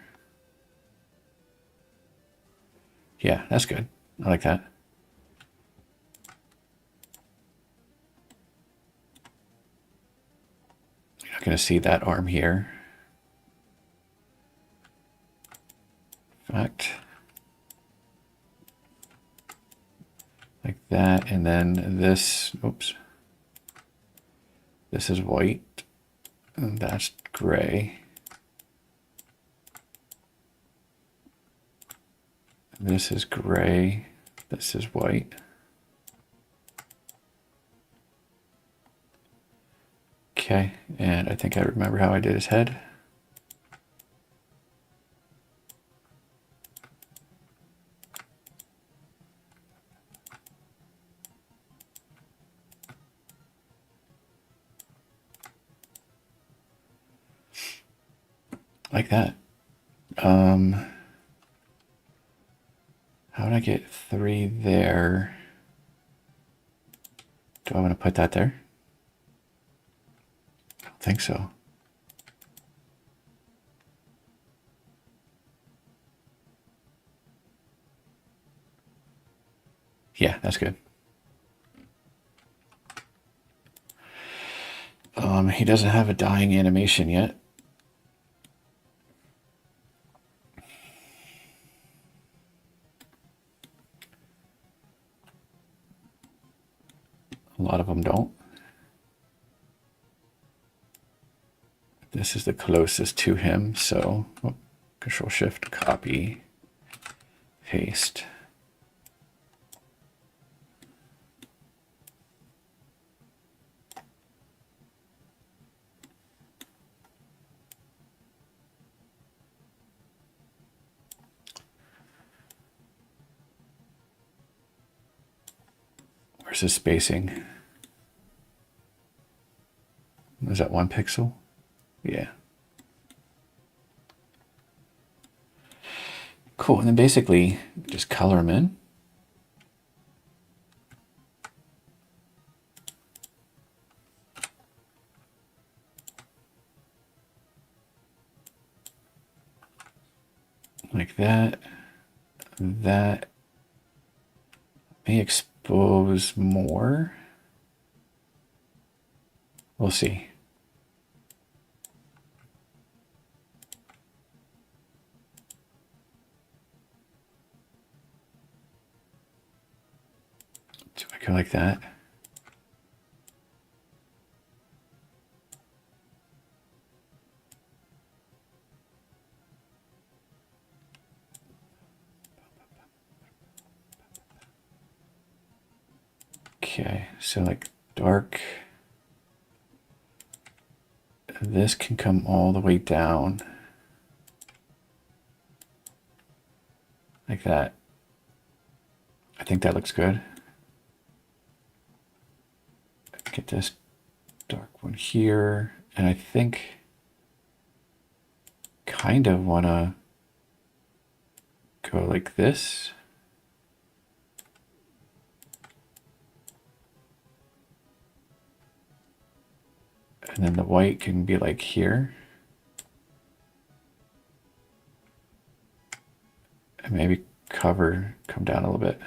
Yeah, that's good. I like that. You're not going to see that arm here. In fact, like that, and then this, oops. This is white, and that's gray. This is gray, this is white. Okay, and I think I remember how I did his head. Like that. How would I get 3 there? Do I want to put that there? I don't think so. Yeah, that's good. He doesn't have a dying animation yet. A lot of them don't. This is the closest to him, so Control Shift, copy, paste. Where's his spacing? Is that 1 pixel? Yeah. Cool, and then basically just color them in. Like that. That may expose more. We'll see. Go like that. Okay, so like dark. This can come all the way down. Like that. I think that looks good. Get this dark one here. And I think kind of want to go like this. And then the white can be like here. And maybe come down a little bit.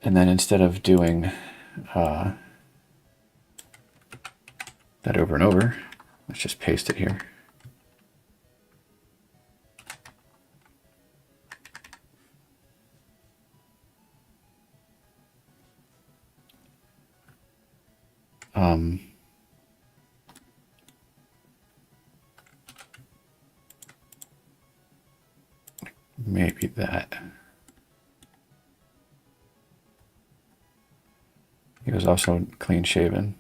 And then instead of doing that over and over, let's just paste it here. Maybe that. He was also clean shaven.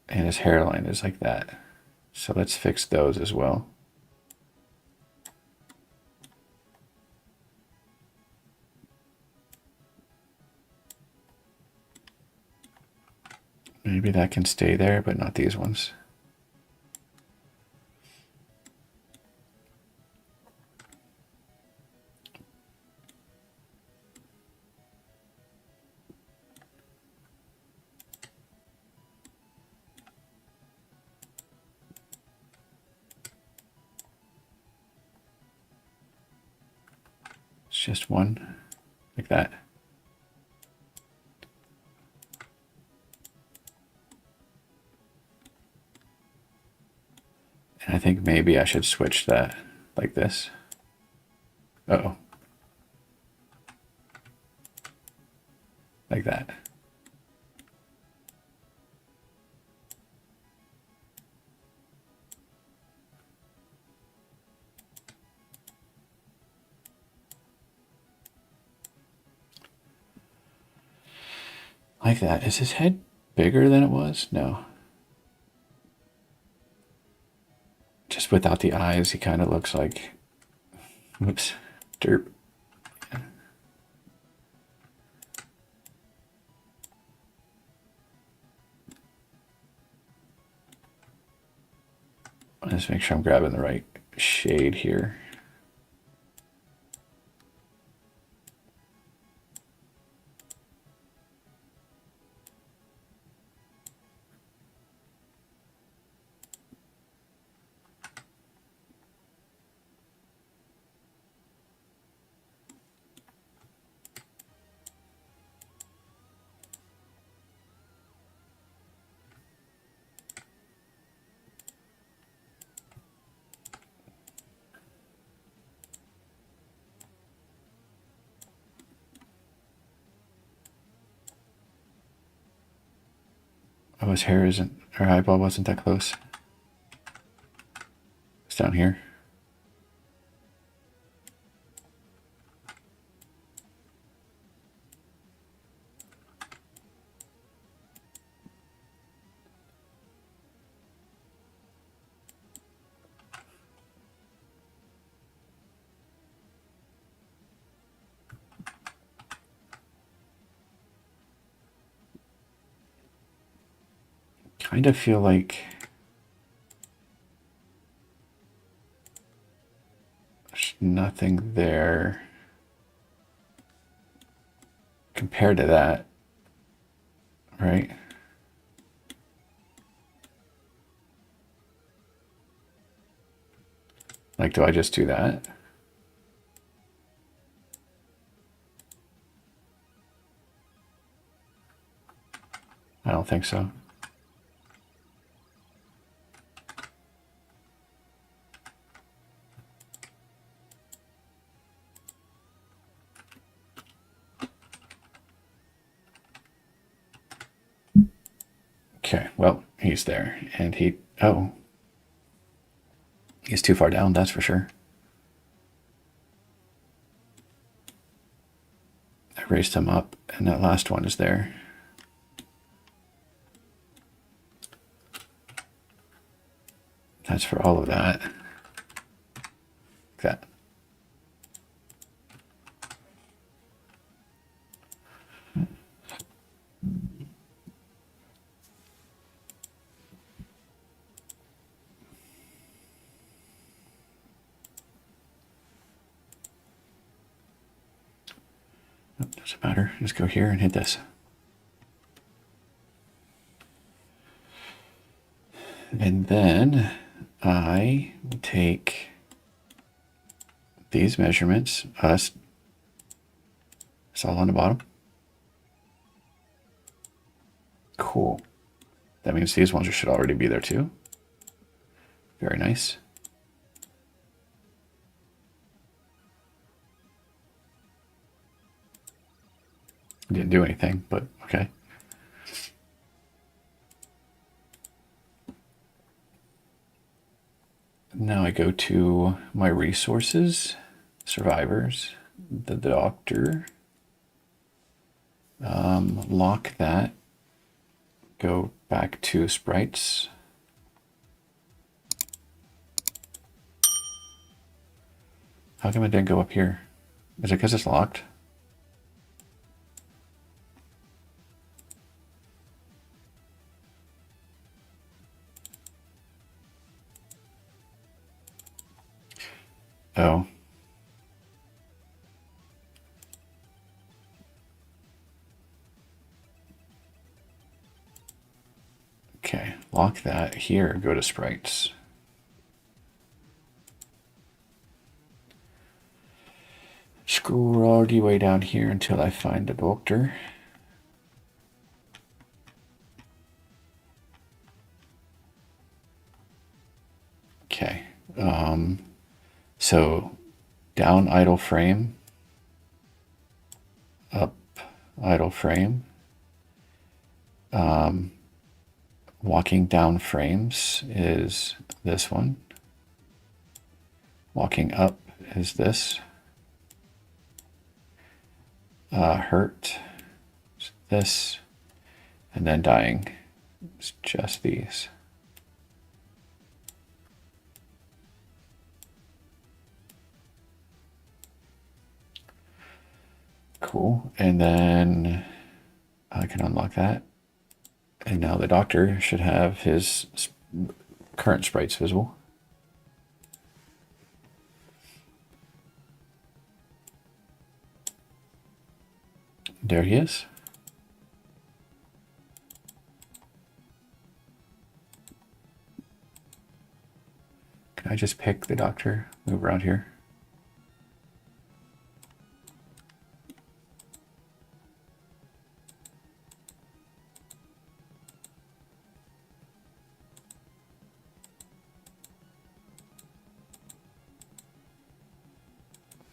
And his hairline is like that. So let's fix those as well. Maybe that can stay there, but not these ones. It's just one, like that. And I think maybe I should switch that like this. Uh-oh. Like that. Like that. Is his head bigger than it was? No. Just without the eyes, he kind of looks like, whoops, derp. Let's make sure I'm grabbing the right shade here. Oh, his hair isn't, or eyeball wasn't that close. It's down here. Kind of feel like there's nothing there compared to that, right? Like, do I just do that? I don't think so. Okay, well, he's there. And he's too far down, that's for sure. I raised him up, and that last one is there. That's for all of that. That. Doesn't matter. Just go here and hit this. And then I take these measurements. It's all on the bottom. Cool. That means these ones should already be there too. Very nice. Didn't do anything, but okay. Now I go to my resources, survivors, the doctor, lock that, go back to sprites. How come it didn't go up here? Is it because it's locked? Oh. Okay, lock that here, go to sprites. Scroll all the way down here until I find the doctor. Okay, so down idle frame, up idle frame, walking down frames is this one, walking up is this, hurt is this, and then dying is just these. Cool. And then I can unlock that. And now the doctor should have his current sprites visible. There he is. Can I just pick the doctor, move around here?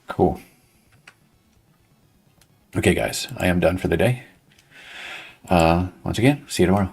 Cool. Okay, guys, I am done for the day. Once again, see you tomorrow.